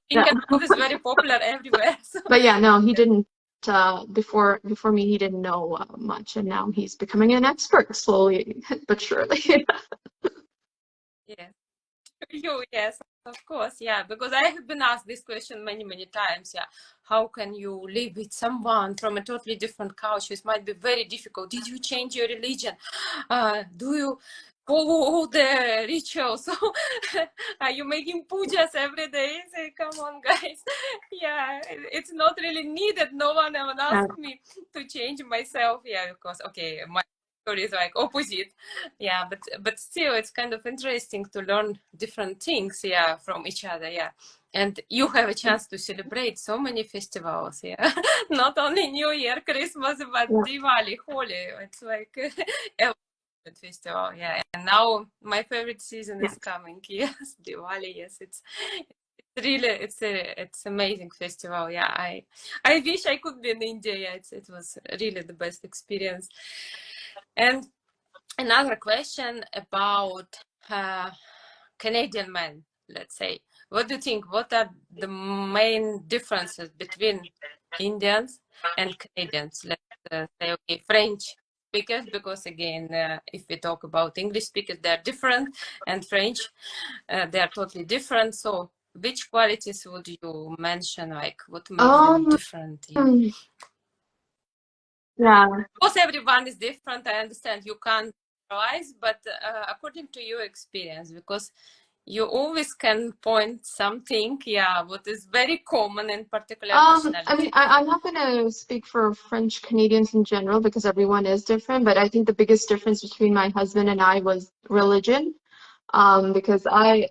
Yeah. Indian food is very popular everywhere. So But yeah, no, he didn't. Before me, he didn't know much, and now he's becoming an expert slowly but surely. yeah. You, yes, of course, yeah, because I have been asked this question many, many times. Yeah, how can you live with someone from a totally different culture? It might be very difficult. Did you change your religion? Do you follow all the rituals? So, are you making pujas every day? Say, come on, guys. Yeah, it's not really needed. No one ever Yeah. asked me to change myself. Yeah, because okay, my story is like opposite. Yeah, but still it's kind of interesting to learn different things, yeah, from each other, yeah. And you have a chance to celebrate so many festivals, yeah. Not only New Year, Christmas, but Yeah. Diwali, Holi. It's like a festival, yeah. And now my favorite season Yeah. is coming. Yes, Diwali. Yes, it's really it's amazing festival. Yeah, I wish I could be in India. Yeah, it was really the best experience. And another question about Canadian men, let's say. What do you think? What are the main differences between Indians and Canadians? Let's say, okay, French speakers, because again, if we talk about English speakers, they're different, and French, they are totally different. So, which qualities would you mention? Like, what makes them Um. different? Yeah. Yeah. Of course, everyone is different. I understand you can't generalize, but according to your experience, because you always can point something, yeah, what is very common in particular I mean, nationality. I'm not going to speak for French Canadians in general because everyone is different, but I think the biggest difference between my husband and I was religion. Because I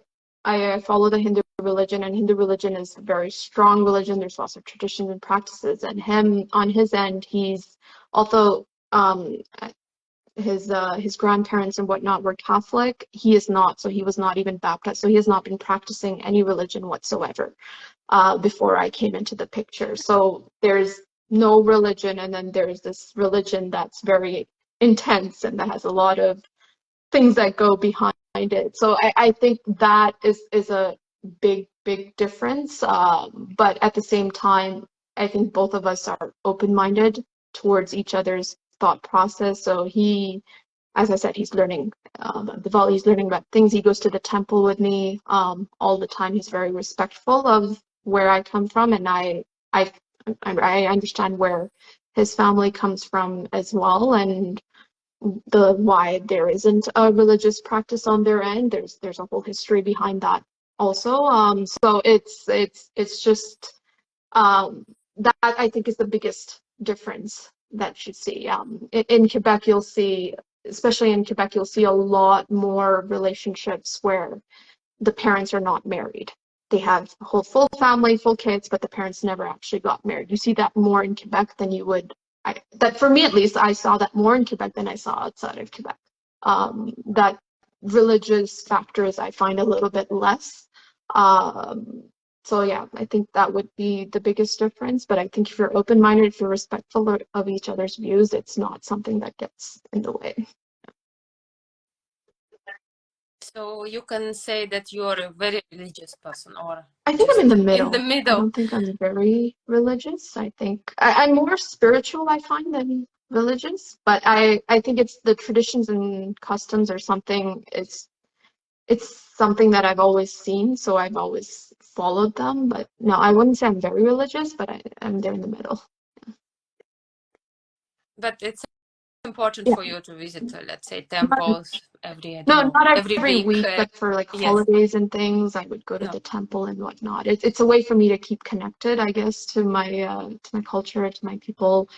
follow the Hindu religion, and Hindu religion is a very strong religion. There's lots of traditions and practices, and him on his end, he's although his grandparents and whatnot were Catholic, he is not. So he was not even baptized. So he has not been practicing any religion whatsoever before I came into the picture. So there's no religion, and then there's this religion that's very intense and that has a lot of things that go behind minded. So I think that is a big difference. But at the same time, I think both of us are open-minded towards each other's thought process. So he, as I said, he's learning he's learning about things. He goes to the temple with me all the time. He's very respectful of where I come from, and I I understand where his family comes from as well, and the why there isn't a religious practice on their end. There's a whole history behind that also. So it's just that I think is the biggest difference that you see. In Quebec, you'll see, especially in Quebec, you'll see a lot more relationships where the parents are not married. They have a whole full family, full kids, but the parents never actually got married. You see that more in Quebec than you would. That for me at least, I saw that more in Quebec than I saw outside of Quebec. That religious factors I find a little bit less. Um, so yeah, I think that would be the biggest difference. But I think if you're open-minded, if you're respectful of each other's views, it's not something that gets in the way. So you can say that you are a very religious person, or I think I'm in just the in the middle. I middle. don't think I'm very religious. I think I'm more spiritual, I find, than religious. But I think it's the traditions and customs or something. It's something that I've always seen, so I've always followed them. But no, I wouldn't say I'm very religious, but I'm there in the middle. But it's important Yeah. for you to visit, let's say, Not, temples every, I don't no, know, not every every week. week, but for like Yes, holidays and things, I would go to no. the temple and whatnot. It's a way for me to keep connected, I guess, to my culture, to my people.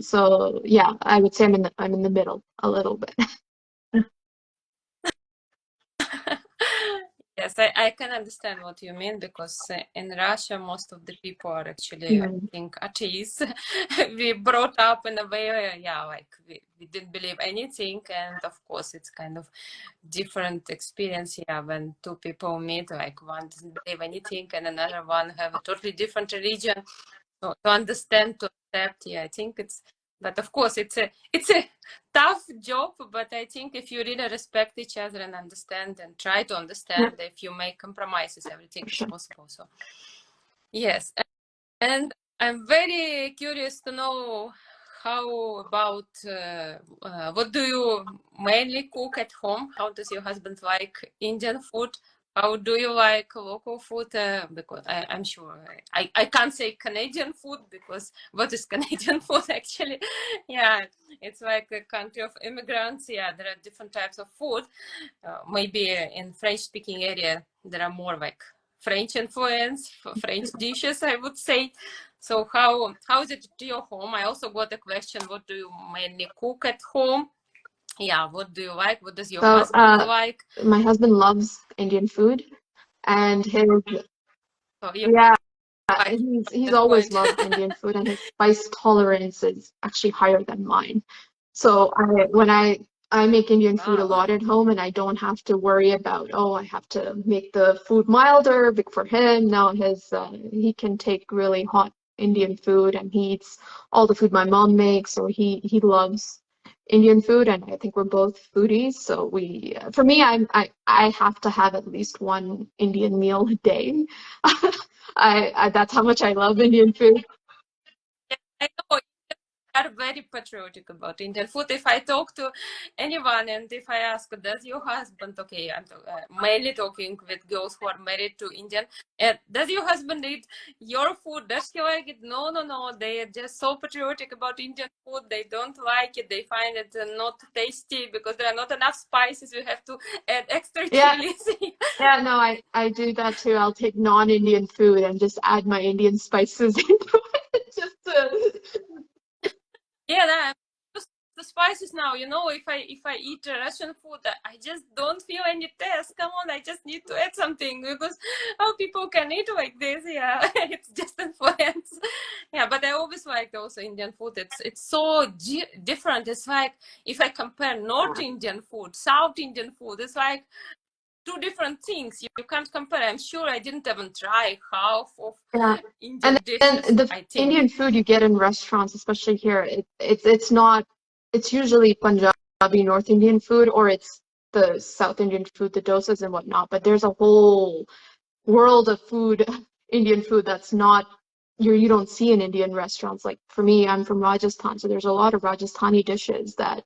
So yeah, I would say I'm in the middle a little bit. Yes, I can understand what you mean, because in Russia, most of the people are actually, I Mm. think, atheists. We brought up in a way, yeah, like we didn't believe anything. And of course, it's kind of different experience, yeah, when two people meet, like one doesn't believe anything and another one have a totally different religion. So to understand, to accept, yeah, I think it's, but of course, it's a tough job. But I think if you really respect each other and understand and try to Yeah, understand, if you make compromises, everything for is sure. possible. So yes, and I'm very curious to know how about what do you mainly cook at home? How does your husband like Indian food? How do you like local food? Because I'm sure I can't say Canadian food, because what is Canadian food actually? Yeah, it's like a country of immigrants. Yeah, there are different types of food. Maybe in French-speaking area there are more like French influence, French dishes, I would say. So how is it to your home? I also got a question: what do you mainly cook at home? Yeah, what do you like? What does your So husband like? my husband loves Indian food, and his So you yeah, like he's that always point. loved Indian food, and his spice tolerance is actually higher than mine. So when I make Indian food a Wow. lot at home, and I don't have to worry about, oh, I have to make the food milder for him. No, his he can take really hot Indian food, and he eats all the food my mom makes, or he loves Indian food, and I think we're both foodies. So for me, I have to have at least one Indian meal a day. I that's how much I love Indian food. Yeah, I know are very patriotic about Indian food. If I talk to anyone and if I ask, does your husband, okay, I'm mainly talking with girls who are married to Indian, does your husband eat your food? Does he like it? No, no, no. They are just so patriotic about Indian food. They don't like it. They find it not tasty because there are not enough spices. We have to add extra Yeah, chilies. yeah, no, I do that too. I'll take non-Indian food and just add my Indian spices into it just to Yeah, that, just the spices now. You know, if I eat Russian food, I just don't feel any taste. Come on, I just need to add something, because how people can eat like this? Yeah, it's just influence. Yeah, but I always liked also Indian food. It's so different. It's like if I compare North Indian food, South Indian food, it's like two different things. You can't compare. I'm sure I didn't even try half of yeah. And Indian then dishes, the I think. Indian food you get in restaurants, especially here, it's not it's usually Punjabi North Indian food or it's the South Indian food, the dosas and whatnot, but there's a whole world of food, Indian food that's not you don't see in Indian restaurants. Like for me, I'm from Rajasthan, so there's a lot of Rajasthani dishes that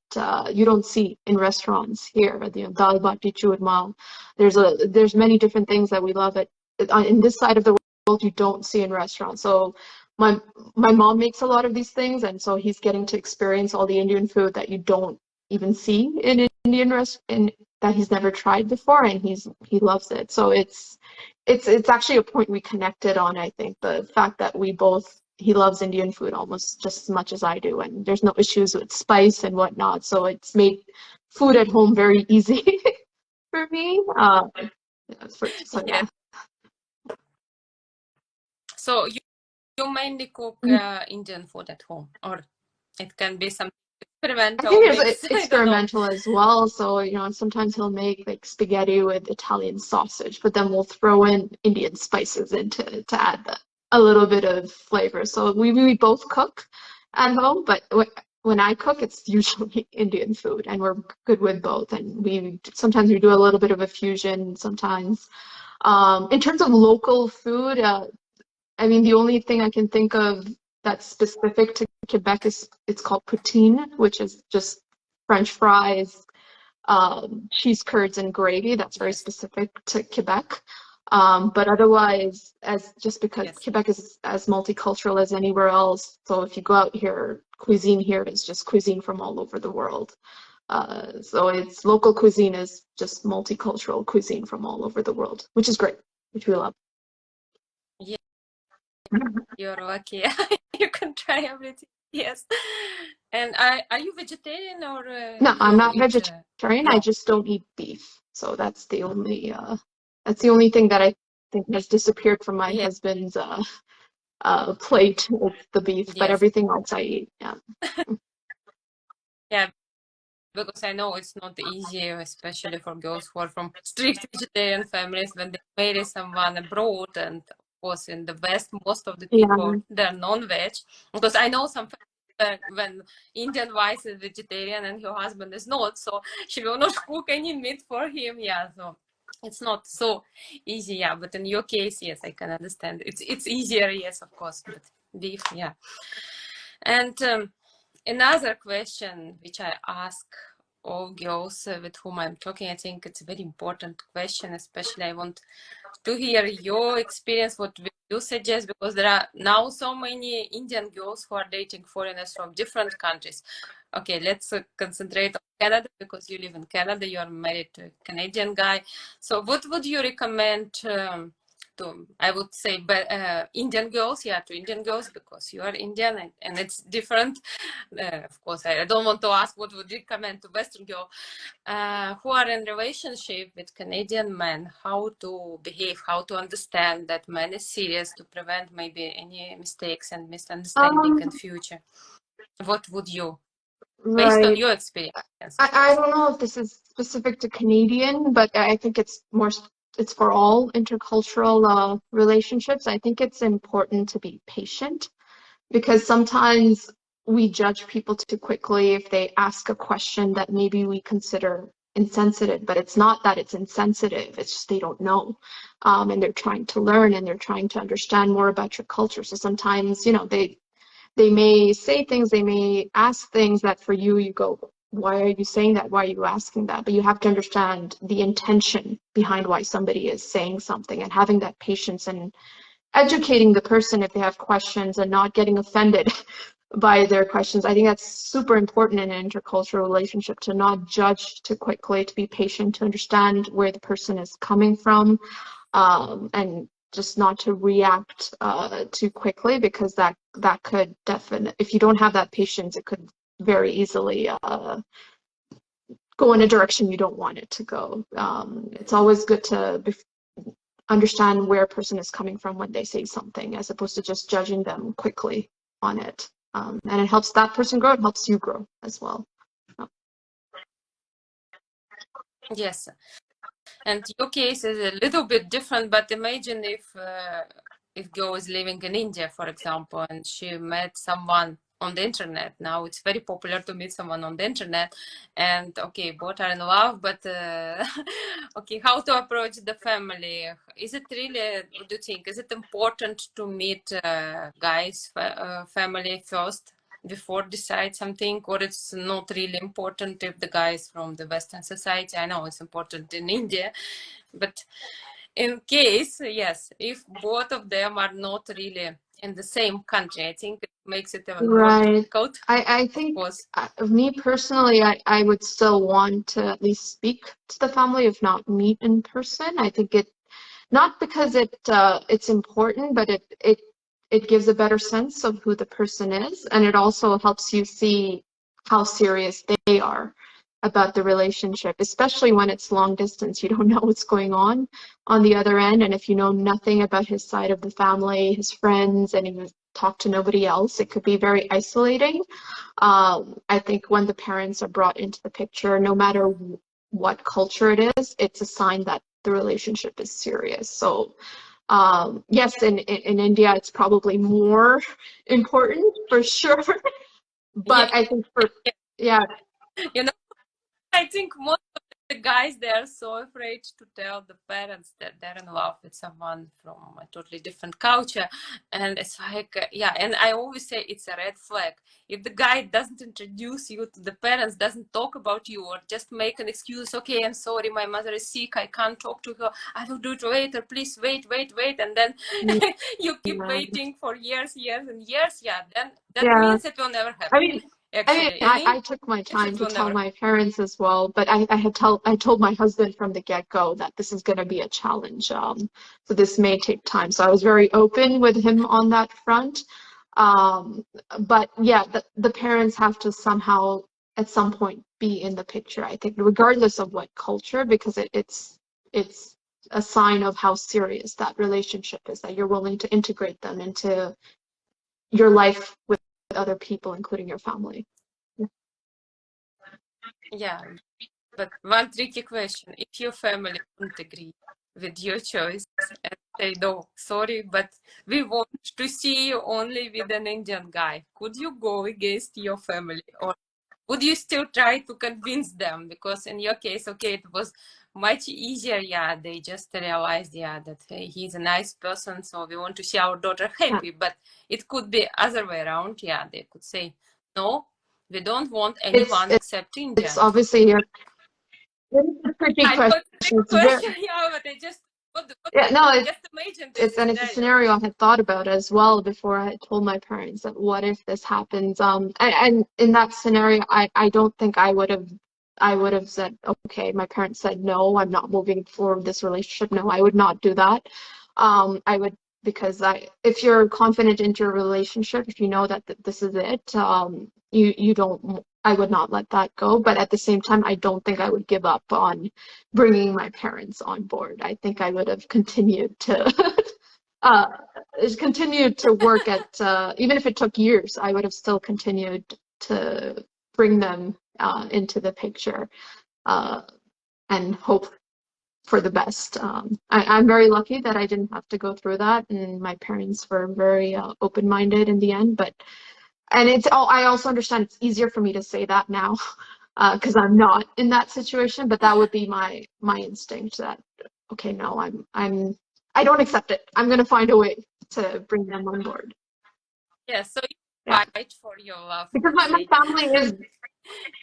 you don't see in restaurants here. You know, dal bati churma. There's many different things that we love in this side of the world you don't see in restaurants. So my my mom makes a lot of these things, and so he's getting to experience all the Indian food that you don't even see in Indian in that he's never tried before, and he loves it. So it's actually a point we connected on, I think, the fact that he loves Indian food almost just as much as I do, and there's no issues with spice and whatnot. So it's made food at home very easy for me. So Yeah. yeah. So you mainly cook Indian food at home, or it can be some I experimental think there's mix. I don't know. experimental as well. So, sometimes he'll make like spaghetti with Italian sausage, but then we'll throw in Indian spices to add a little bit of flavor. So we both cook at home, but when I cook, it's usually Indian food, and we're good with both. And sometimes we do a little bit of a fusion sometimes. In terms of local food, I mean, the only thing I can think of that's specific to Quebec is it's called poutine, which is just French fries, cheese curds, and gravy. That's very Yes, specific to Quebec. But otherwise, just because yes. Quebec is as multicultural as anywhere else, so if you go out here, cuisine here is just cuisine from all over the world. So it's local cuisine is just multicultural cuisine from all over the world, which is great, which we love. Yeah, you're lucky. You can try everything. Yes. And are you vegetarian or No, I'm you not eat? vegetarian. I No. just don't eat beef. So that's the only thing that I think has disappeared from my Yeah. husband's plate with the beef, but Yes. everything else I eat. Yeah. Yeah. Because I know it's not easy, especially for girls who are from strict vegetarian families when they marry someone abroad. And of course, in the West, most of the Yeah. people they're non-veg. Because I know some when Indian wife is vegetarian and her husband is not, so she will not cook any meat for him. Yeah, so it's not so easy. Yeah, but in your case, yes, I can understand. It's easier, yes, of course, but beef, yeah. And another question which I ask all girls with whom I'm talking, I think it's a very important question, especially I want to hear your experience. What will you suggest? Because there are now so many Indian girls who are dating foreigners from different countries. Okay, let's concentrate on Canada because you live in Canada. You are married to a Canadian guy. So what would you recommend to, I would say, Indian girls, yeah, to Indian girls because you are Indian and it's different. Of course, I don't want to ask what would you recommend to Western girl who are in relationship with Canadian men, how to behave, how to understand that man is serious to prevent maybe any mistakes and misunderstanding in Um, future. What would you, based on right. your experience, of I course? don't know if this is specific to Canadian, but I think it's for all intercultural relationships. I think it's important to be patient because sometimes we judge people too quickly if they ask a question that maybe we consider insensitive, but it's not that it's insensitive, it's just they don't know. And they're trying to learn and they're trying to understand more about your culture. So sometimes, they may say things, they may ask things that for you, you go, why are you saying that? Why are you asking that? But you have to understand the intention behind why somebody is saying something and having that patience and educating the person if they have questions and not getting offended by their questions. I think that's super important in an intercultural relationship to not judge too quickly, to be patient, to understand where the person is coming from, and just not to react too quickly because that could definitely, if you don't have that patience, it could very easily go in a direction you don't want it to go. It's always good to understand where a person is coming from when they say something, as opposed to just judging them quickly on it. And it helps that person grow. It helps you grow as well. Yes. And your case is a little bit different, but imagine if girl is living in India, for example, and she met someone on the internet. Now it's very popular to meet someone on the internet, and okay, both are in love, but okay, how to approach the family? Is it really, what do you think, is it important to meet guys family first before decide something, or it's not really important if the guy is from the Western society? I know it's important in India, but in case, yes, if both of them are not really in the same country, I think it makes it even more Right. difficult, I of think course. me personally, I would still want to at least speak to the family, if not meet in person. I think it not because it's important, but it gives a better sense of who the person is, and it also helps you see how serious they are about the relationship, especially when it's long distance. You don't know what's going on the other end, and if you know nothing about his side of the family, his friends, and you talk to nobody else, it could be very isolating. I think when the parents are brought into the picture, no matter what culture it is, it's a sign that the relationship is serious. So yes, in India, it's probably more important for sure. Yeah, But I think for, yeah, you know, I think most of the guys, they are so afraid to tell the parents that they're in love with someone from a totally different culture. And it's like, yeah, and I always say it's a red flag. If the guy doesn't introduce you to the parents, doesn't talk about you, or just make an excuse, okay, I'm sorry, my mother is sick, I can't talk to her, I will do it later, please wait, wait, wait. And then you keep waiting for years, years, and years. Yeah, then that yeah. means it will never I happen. mean, Actually, in I took my English, time it to will tell never. my parents as well, but I told my husband from the get-go that this is going to be a challenge. So this may take time. So I was very open with him on that front. Um, but yeah, the parents have to somehow at some point be in the picture, I think, regardless of what culture, because it's a sign of how serious that relationship is, that you're willing to integrate them into your life with other people, including your family. Yeah, but one tricky question. If your family won't agree with your choice and say, no, sorry, but we want to see you only with an Indian guy, could you go against your family? Or would you still try to convince them? Because in your case, okay, it was much easier. Yeah, they just realized, yeah, that hey, he's a nice person, so we want to see our daughter Yeah. happy. But it could be other way around. Yeah, they could say, no, we don't want It's anyone except it's Indians. obviously a tricky I know question. it's a big It's very question, yeah, but I just what yeah, no, just imagine this it's a scenario. scenario I had thought about as well before I had told my parents that what if this happens. And in that scenario, I don't think I would have said, okay, my parents said no, I'm not moving forward with this relationship. No, I would not do that. I would because if you're confident into your relationship, if you know that this is it, you don't. I would not let that go. But at the same time, I don't think I would give up on bringing my parents on board. I think I would have continued to uh, continued to work at even if it took years, I would have still continued to bring them into the picture uh, and hope for the best. I'm very lucky that I didn't have to go through that, and my parents were very open-minded in the end. But and it's I also understand it's easier for me to say that now because I'm not in that situation. But that would be my instinct that okay, no, I don't accept it. I'm gonna find a way to bring them on board. Yeah, so you Yeah, fight for your love, because let's my say. family is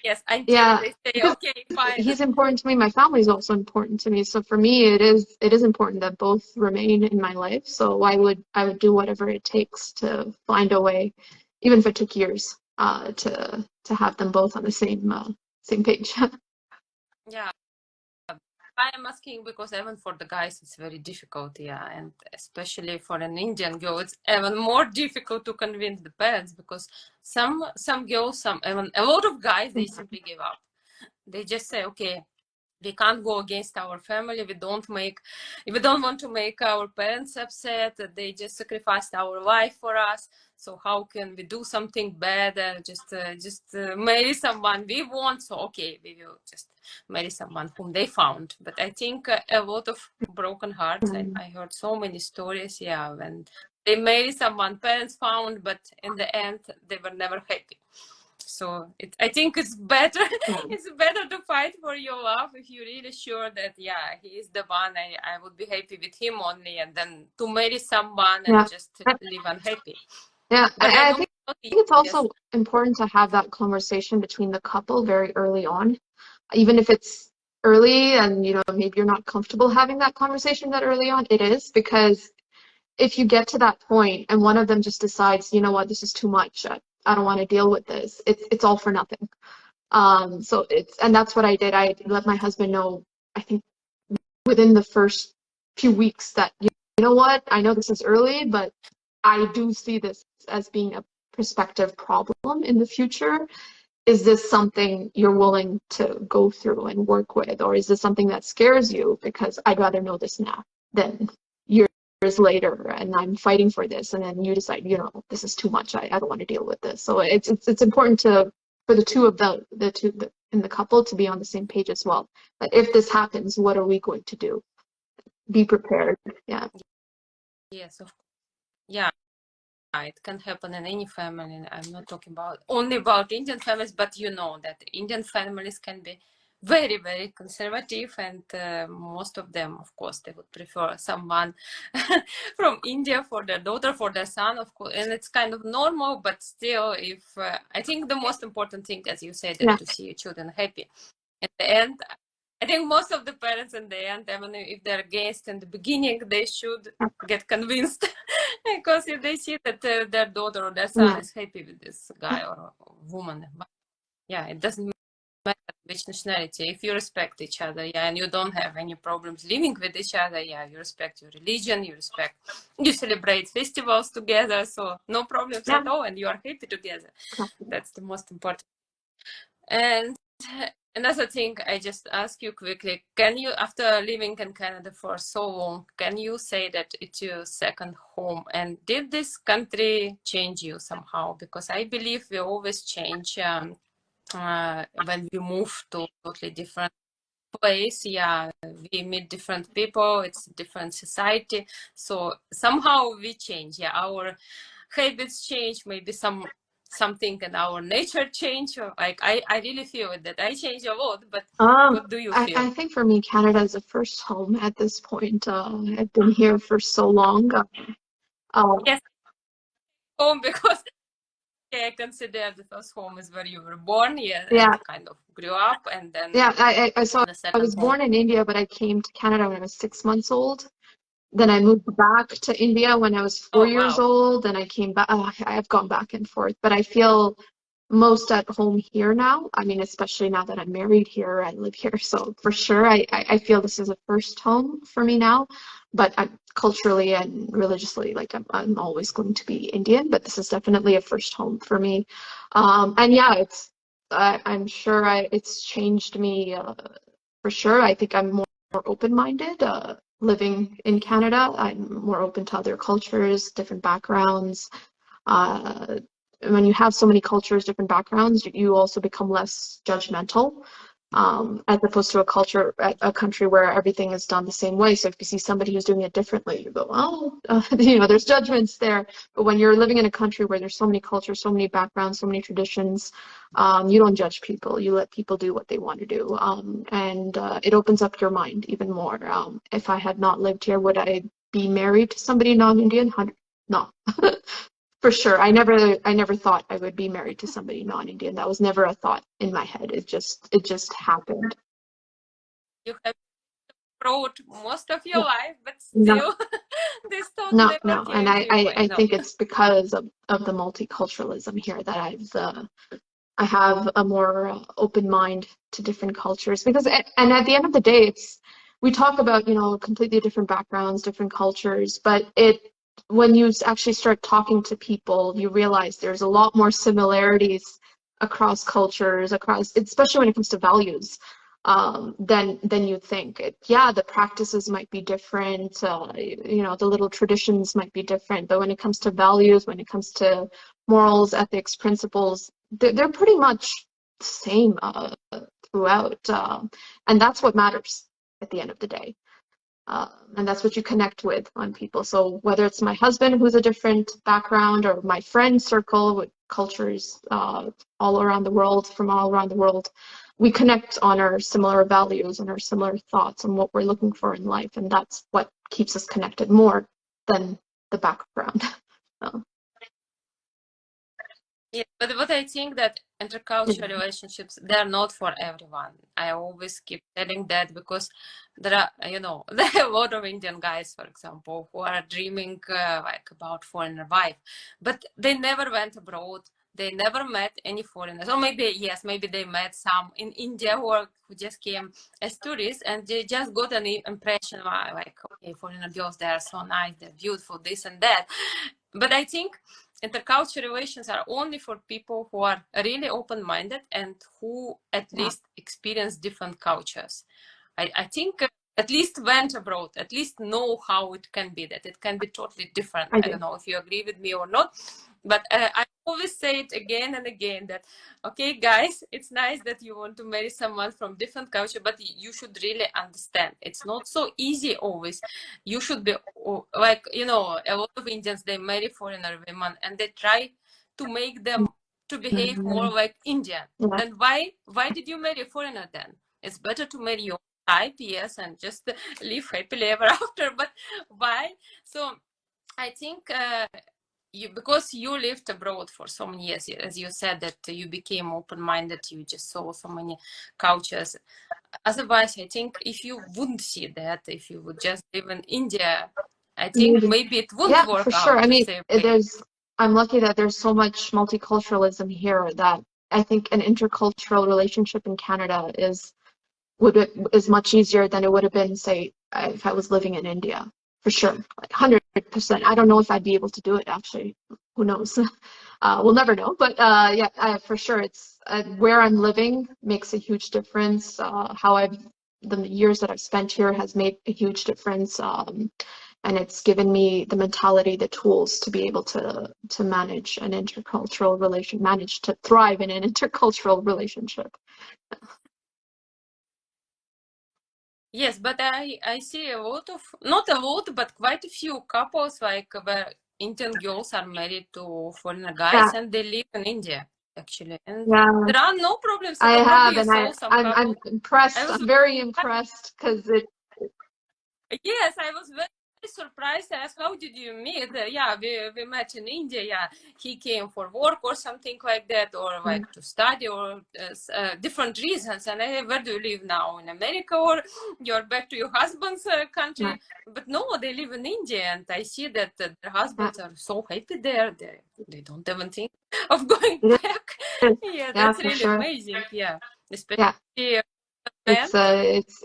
Yes, until yeah they say, because okay, fine. he's important to me. My family is also important to me. So for me, it is important that both remain in my life. So I would do whatever it takes to find a way, even if it took years, to have them both on the same page. Yeah, I am asking because even for the guys it's very difficult, yeah, and especially for an Indian girl, it's even more difficult to convince the parents because some girls, some even a lot of guys, they simply give up. They just say, okay, we can't go against our family. We don't want to make our parents upset. They just sacrificed our life for us. So how can we do something bad and just marry someone we want? So okay, we will just marry someone whom they found. But I think a lot of broken hearts. I heard so many stories. Yeah, when they marry someone parents found, but in the end they were never happy. So I think it's better Yeah. it's better to fight for your love if you're really sure that yeah, he is the one. I would be happy with him only, and then to marry someone and Yeah. just live unhappy. Yeah. But I I know think not it's yes. also important to have that conversation between the couple very early on, even if it's early and maybe you're not comfortable having that conversation that early on. It is because if you get to that point and one of them just decides, you know what, this is too much. I don't want to deal with this. It's all for nothing. So and that's what I did. I let my husband know, I think within the first few weeks that, you know what, I know this is early, but I do see this as being a prospective problem in the future. Is this something you're willing to go through and work with, or is this something that scares you? Because I'd rather know this now than years later, and I'm fighting for this, and then you decide, this is too much. I don't want to deal with this. So it's important for the two of in the couple to be on the same page as well. But if this happens, what are we going to do? Be prepared. Yeah. Yes, of yeah. It can happen in any family. I'm not talking about only about Indian families, but you know that Indian families can be very, very conservative, and most of them, of course, they would prefer someone from India for their daughter, for their son, of course, and it's kind of normal. But still, if I think the most important thing, as you said, that Yeah. to see your children happy. At the end, I think most of the parents in the end, even if they're against in the beginning, they should get convinced because if they see that their daughter or their son Yeah. is happy with this guy or woman, but yeah, it doesn't matter which nationality. If you respect each other, yeah, and you don't have any problems living with each other, yeah, you respect your religion, you celebrate festivals together, so no problems Yeah. at all, and you are happy together. Exactly. That's the most important. And another thing, I just ask you quickly, can you, after living in Canada for so long, can you say that it's your second home? And did this country change you somehow? Because I believe we always change when we move to totally different place. Yeah, we meet different people, it's a different society. So somehow we change. Yeah, our habits change, maybe something in our nature change. Like I really feel that I change a lot, but what do you I feel? think for me, Canada is a first home at this point. I've been here for so long. Uh, Yes, home because I consider the first home is where you were born, yeah, yeah, and kind of grew up, and then yeah. So the I second was home. born in India, but I came to Canada when I was 6 months old. Then I moved back to India when I was four Oh years wow. old. Then I came back. I've gone back and forth, but I feel most at home here now. I mean, especially now that I'm married here, I live here. So for sure, I feel this is a first home for me now. But I'm culturally and religiously, like I'm always going to be Indian, but this is definitely a first home for me. And yeah, I'm sure it's changed me for sure. I think I'm more open-minded. Living in Canada, I'm more open to other cultures, different backgrounds. Uh, when you have so many cultures, different backgrounds, you also become less judgmental, as opposed to a country where everything is done the same way. So if you see somebody who's doing it differently, you go, oh, there's judgments there. But when you're living in a country where there's so many cultures, so many backgrounds, so many traditions, you don't judge people. You let people do what they want to do, and it opens up your mind even more. If I had not lived here, would I be married to somebody non-Indian? No. For sure. I never thought I would be married to somebody non-Indian. That was never a thought in my head. It just happened. You have wrote most of your Yeah. life, but No, still this thought no, never no. And came I, to your I, mind. I No. think it's because of the multiculturalism here that I have a more open mind to different cultures because, and at the end of the day, we talk about, completely different backgrounds, different cultures, but when you actually start talking to people, you realize there's a lot more similarities across cultures, especially when it comes to values, than you think. Yeah, the practices might be different, the little traditions might be different, but when it comes to values, when it comes to morals, ethics, principles, they're pretty much the same throughout, and that's what matters at the end of the day. And that's what you connect with on people. So whether it's my husband who's a different background or my friend circle with cultures all around the world, from all around the world, we connect on our similar values and our similar thoughts and what we're looking for in life. And that's what keeps us connected more than the background. So, Yeah, but I think that intercultural relationships, they're not for everyone. I always keep telling that because there are, there are a lot of Indian guys, for example, who are dreaming like about foreigner wife, but they never went abroad. They never met any foreigners, or maybe yes, maybe they met some in India who just came as tourists, and they just got an impression like, okay, foreigner girls, they are so nice, they're beautiful, this and that. But I think intercultural relations are only for people who are really open-minded and who at yeah. least experience different cultures. I think at least went abroad, at least know how it can be, that it can be totally different. I I do. don't know if you agree with me or not, but I always say it again and again that, okay, guys, it's nice that you want to marry someone from different culture, but you should really understand it's not so easy always. You should be like, a lot of Indians, they marry foreigner women and they try to make them to behave more like Indian. Yeah. Then why did you marry a foreigner then? It's better to marry your type, yes, and just live happily ever after. But why? So I think because you lived abroad for so many years, as you said, that you became open-minded, you just saw so many cultures. Otherwise, I think if you wouldn't see that, if you would just live in India, I think Maybe. maybe it wouldn't Yeah, for work sure. out I the mean, same way. I'm lucky that there's so much multiculturalism here that I think an intercultural relationship in Canada is much easier than it would have been, say, if I was living in India, for sure, like 100%. I don't know if I'd be able to do it, actually. Who knows? We'll never know. But yeah, for sure, it's where I'm living makes a huge difference. The years that I've spent here has made a huge difference. And it's given me the mentality, the tools to be able to manage an intercultural manage to thrive in an intercultural relationship. Yes, but I see a lot of, not a lot, but quite a few couples like where Indian girls are married to foreigner Yeah, guys and they live in India actually, and yeah. there are no problems. I So have, probably you and saw some I'm couples. I impressed. was I'm very impressed because Yes, I was very surprised. I asked, how did you meet? Yeah, we met in India. Yeah, he came for work or something like that, or like to study, or different reasons. And where do you live now? In America, or you're back to your husband's yeah, country? But no, they live in India, and I see that their yeah, husbands are so happy there. They don't even think of going it back. is. Yeah, Yeah, that's for really sure. amazing. Yeah, Yeah, especially men.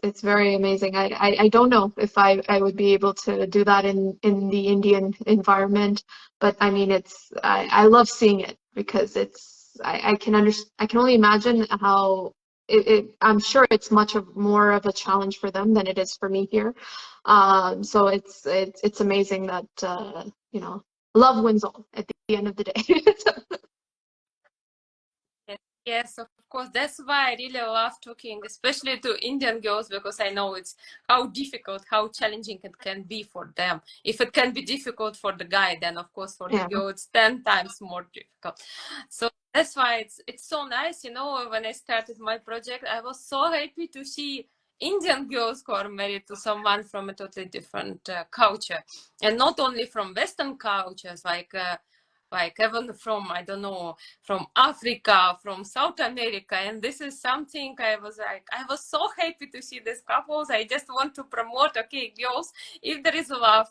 it's very amazing. I don't know if I would be able to do that in the Indian environment, but I mean I love seeing it because I can only imagine how I'm sure it's more of a challenge for them than it is for me here. So it's amazing that love wins all at the end of the day. Yes, yes, of course. That's why I really love talking, especially to Indian girls, because I know it's how difficult, how challenging it can be for them. If it can be difficult for the guy, then of course for the Yeah, girl it's 10 times more difficult. So that's why it's so nice. When I started my project, I was so happy to see Indian girls who are married to someone from a totally different culture, and not only from Western cultures, like even from, I don't know, from Africa, from South America. And this is something I was so happy to see these couples. I just want to promote, okay, girls, if there is love,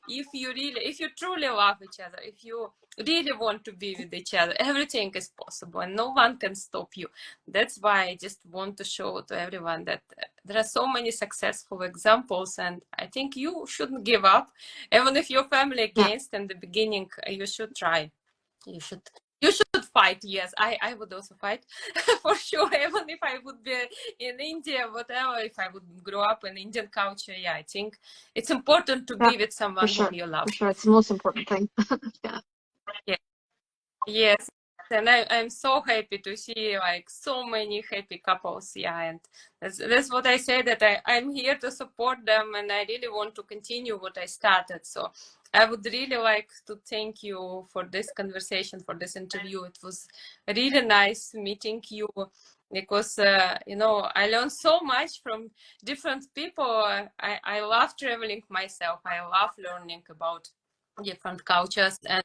if you truly love each other, if you really want to be with each other, everything is possible and no one can stop you. That's why I just want to show to everyone that there are so many successful examples, and I think you shouldn't give up. Even if your family yeah, against in the beginning, you should try. You should you should fight. Yes, I would also fight for sure. Even if I would be in India, whatever, if I would grow up in Indian culture, yeah, I think it's important to yeah, be with for someone whom sure, you for love. sure. It's the most important thing. Yeah. Yeah. Yes. And I'm so happy to see like so many happy couples. Yeah, and that's what I say, that I'm here to support them, and I really want to continue what I started. So I would really like to thank you for this conversation, for this interview. It was really nice meeting you, because you know, I learned so much from different people. I love traveling myself. I love learning about different cultures, and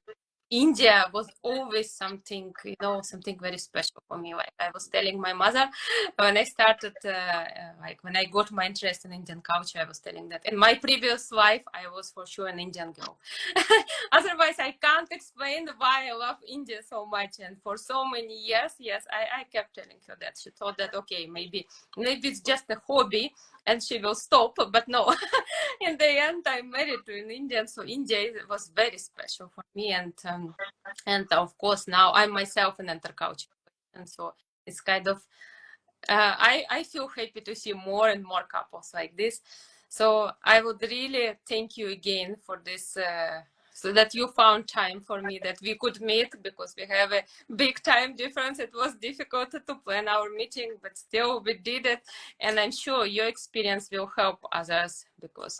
India was always something, you know, something very special for me. Like I was telling my mother when I started, like when I got my interest in Indian culture, I was telling that in my previous life, I was for sure an Indian girl. Otherwise, I can't explain why I love India so much. And for so many years, yes, I kept telling her that. She thought that, okay, maybe it's just a hobby and she will stop, but no. In the end, I married to an Indian, so India was very special for me, and of course now I'm myself an intercultural, and so it's kind of I feel happy to see more and more couples like this. So I would really thank you again for this. So that you found time for me, that we could meet, because we have a big time difference. It was difficult to plan our meeting, but still we did it. And I'm sure your experience will help others, because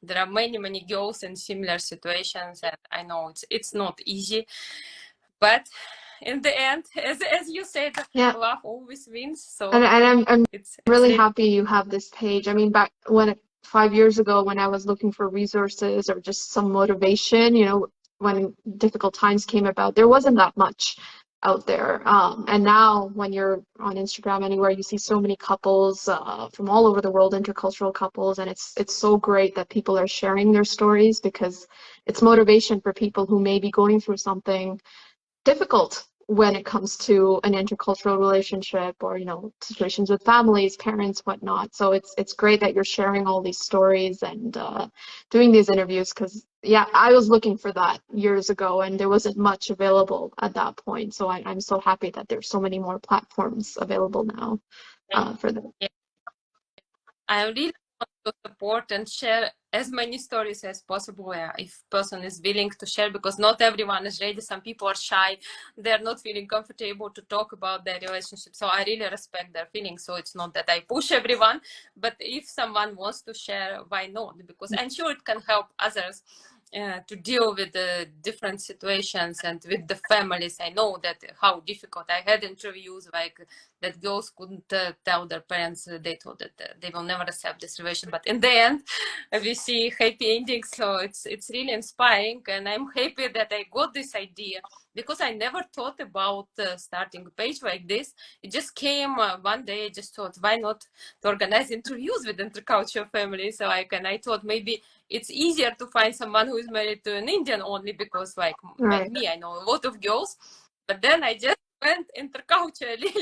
there are many girls in similar situations, and I know it's not easy, but in the end, as you said, Yeah. love always wins. And So I'm it's really really, happy you have this page. I mean, back when 5 years ago, when I was looking for resources or just some motivation, you know, when difficult times came about, there wasn't that much out there. And now, when you're on Instagram anywhere, you see so many couples from all over the world, intercultural couples, and it's so great that people are sharing their stories, because it's motivation for people who may be going through something difficult when it comes to an intercultural relationship, or you know, situations with families, parents, whatnot. So it's great that you're sharing all these stories and doing these interviews, because yeah, I was looking for that years ago and there wasn't much available at that point. So I'm so happy that there's so many more platforms available now for them. I really want to support and share as many stories as possible, if person is willing to share, because not everyone is ready. Some people are shy, they're not feeling comfortable to talk about their relationship. So I really respect their feelings. So it's not that I push everyone, but if someone wants to share, why not? Because I'm sure it can help others to deal with the different situations and with the families. I know that how difficult. I had interviews like that girls couldn't tell their parents. They thought that they will never accept this relation, but in the end, we see happy endings. So it's really inspiring, and I'm happy that I got this idea, because I never thought about starting a page like this. It just came one day. I just thought, why not to organize interviews with intercultural families? So I thought maybe it's easier to find someone who is married to an Indian only, because like Right. me, I know a lot of girls, but then I just went interculturally.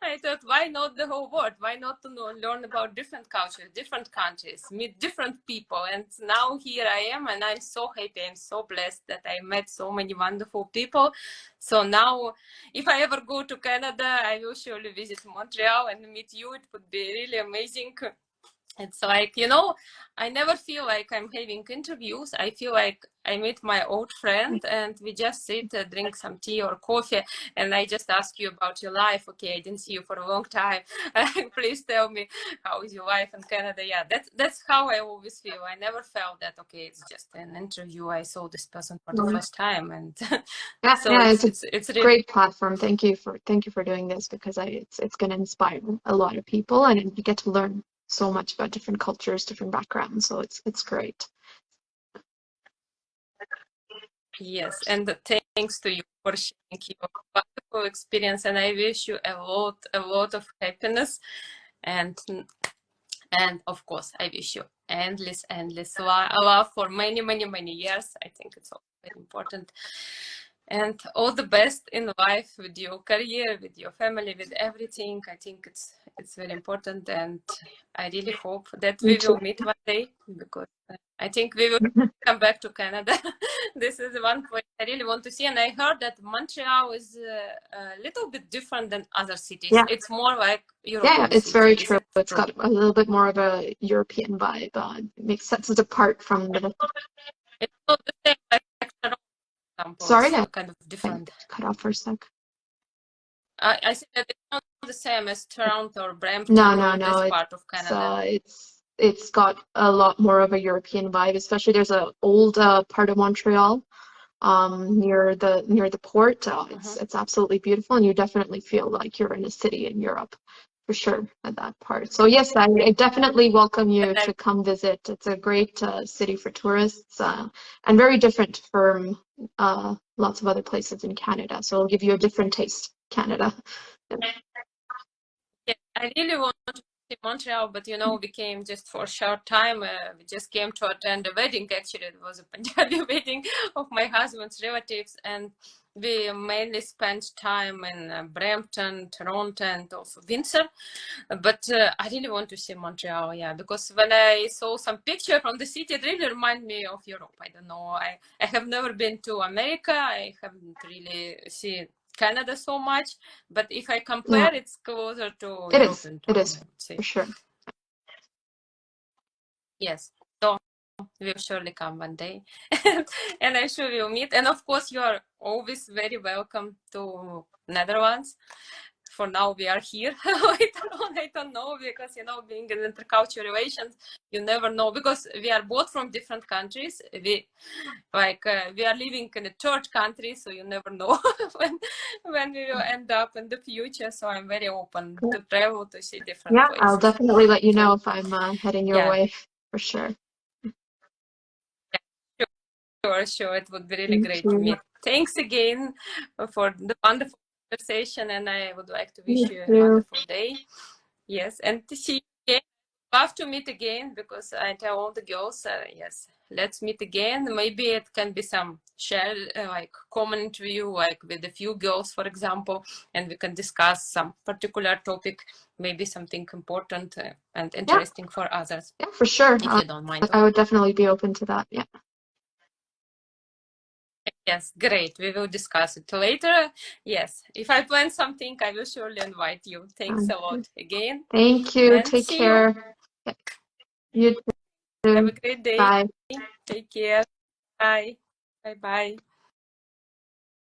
I thought, why not the whole world? Why not to learn about different cultures, different countries, meet different people? And now here I am, and I'm so happy. I'm so blessed that I met so many wonderful people. So now, if I ever go to Canada, I will surely visit Montreal and meet you. It would be really amazing. It's like, you know, I never feel like I'm having interviews. I feel like I meet my old friend and we just sit, drink some tea or coffee, and I just ask you about your life. Okay, I didn't see you for a long time. Please tell me, how is your life in Canada? Yeah, that's how I always feel. I never felt that, okay, it's just an interview. I saw this person for the first time. And Yeah, so yeah, it's a it's really, great platform. Thank you for doing this, because it's going to inspire a lot of people, and you get to learn so much about different cultures, different backgrounds. So it's great. yes. And thanks to you for sharing your wonderful experience. And I wish you a lot of happiness. And of course, I wish you endless love for many years. I think it's all very important. And all the best in life, with your career, with your family, with everything. I think it's very important, and I really hope that Me we too. will meet one day, because I think we will come back to Canada. This is one point I really want to see, and I heard that Montreal is a little bit different than other cities. Yeah, It's more like yeah, European it's city. very Is true. it It's true? got a little bit more of a European vibe. It makes sense. It's apart from the. It's not the same like Toronto, for example. Sorry, It's I kind of I different. cut off for a sec. I think that it's not the same as Toronto or No, Brampton no, or no. this part of Canada. It's got a lot more of a European vibe, especially there's a old part of Montreal near the port. Hmm. It's absolutely beautiful, and you definitely feel like you're in a city in Europe for sure at that part. So yes, I definitely welcome you And to come visit. It's a great city for tourists and very different from lots of other places in Canada. So it'll give you a different taste, Canada. yeah, I really want to see Montreal, but you know, we came just for a short time. We just came to attend a wedding. Actually, it was a Punjabi wedding of my husband's relatives, and we mainly spent time in Brampton, Toronto, and also Windsor. But I really want to see Montreal, yeah, because when I saw some picture from the city, it really reminded me of Europe. I don't know. I have never been to America. I haven't really seen Canada so much, but if I Yeah, compare, it's closer to it is. European It town, is I would say. for sure. Yes. So we'll surely come one day, and I'm sure we'll meet. And of course, you are always very welcome to Netherlands. For now, we are here. Later on, I don't know, because you know, being in intercultural relations, you never know, because we are both from different countries. We are living in a third country, so you never know when we will end up in the future. So I'm very open to travel to see different Yeah, I'll places. definitely let you know So if I'm heading your yeah. way for sure. Sure, sure. It would be really Thank great to you. meet. Thanks again for the wonderful conversation, and I would like to You wish you a too. wonderful day. Yes, and to see you again. Love to meet again, because I tell all the girls, yes, let's meet again. Maybe it can be some share, like common interview, like with a few girls, for example, and we can discuss some particular topic, maybe something important and Yeah, interesting for others, yeah, for sure. if you don't mind. I would definitely be open to that. Yeah. Yes, great. We will discuss it later. Yes, if I plan something, I will surely invite you. Thanks a Good. lot again, Thank you. and Take see you. care. Yeah, you Have a too. great day. Bye. Take care. Bye. Bye bye.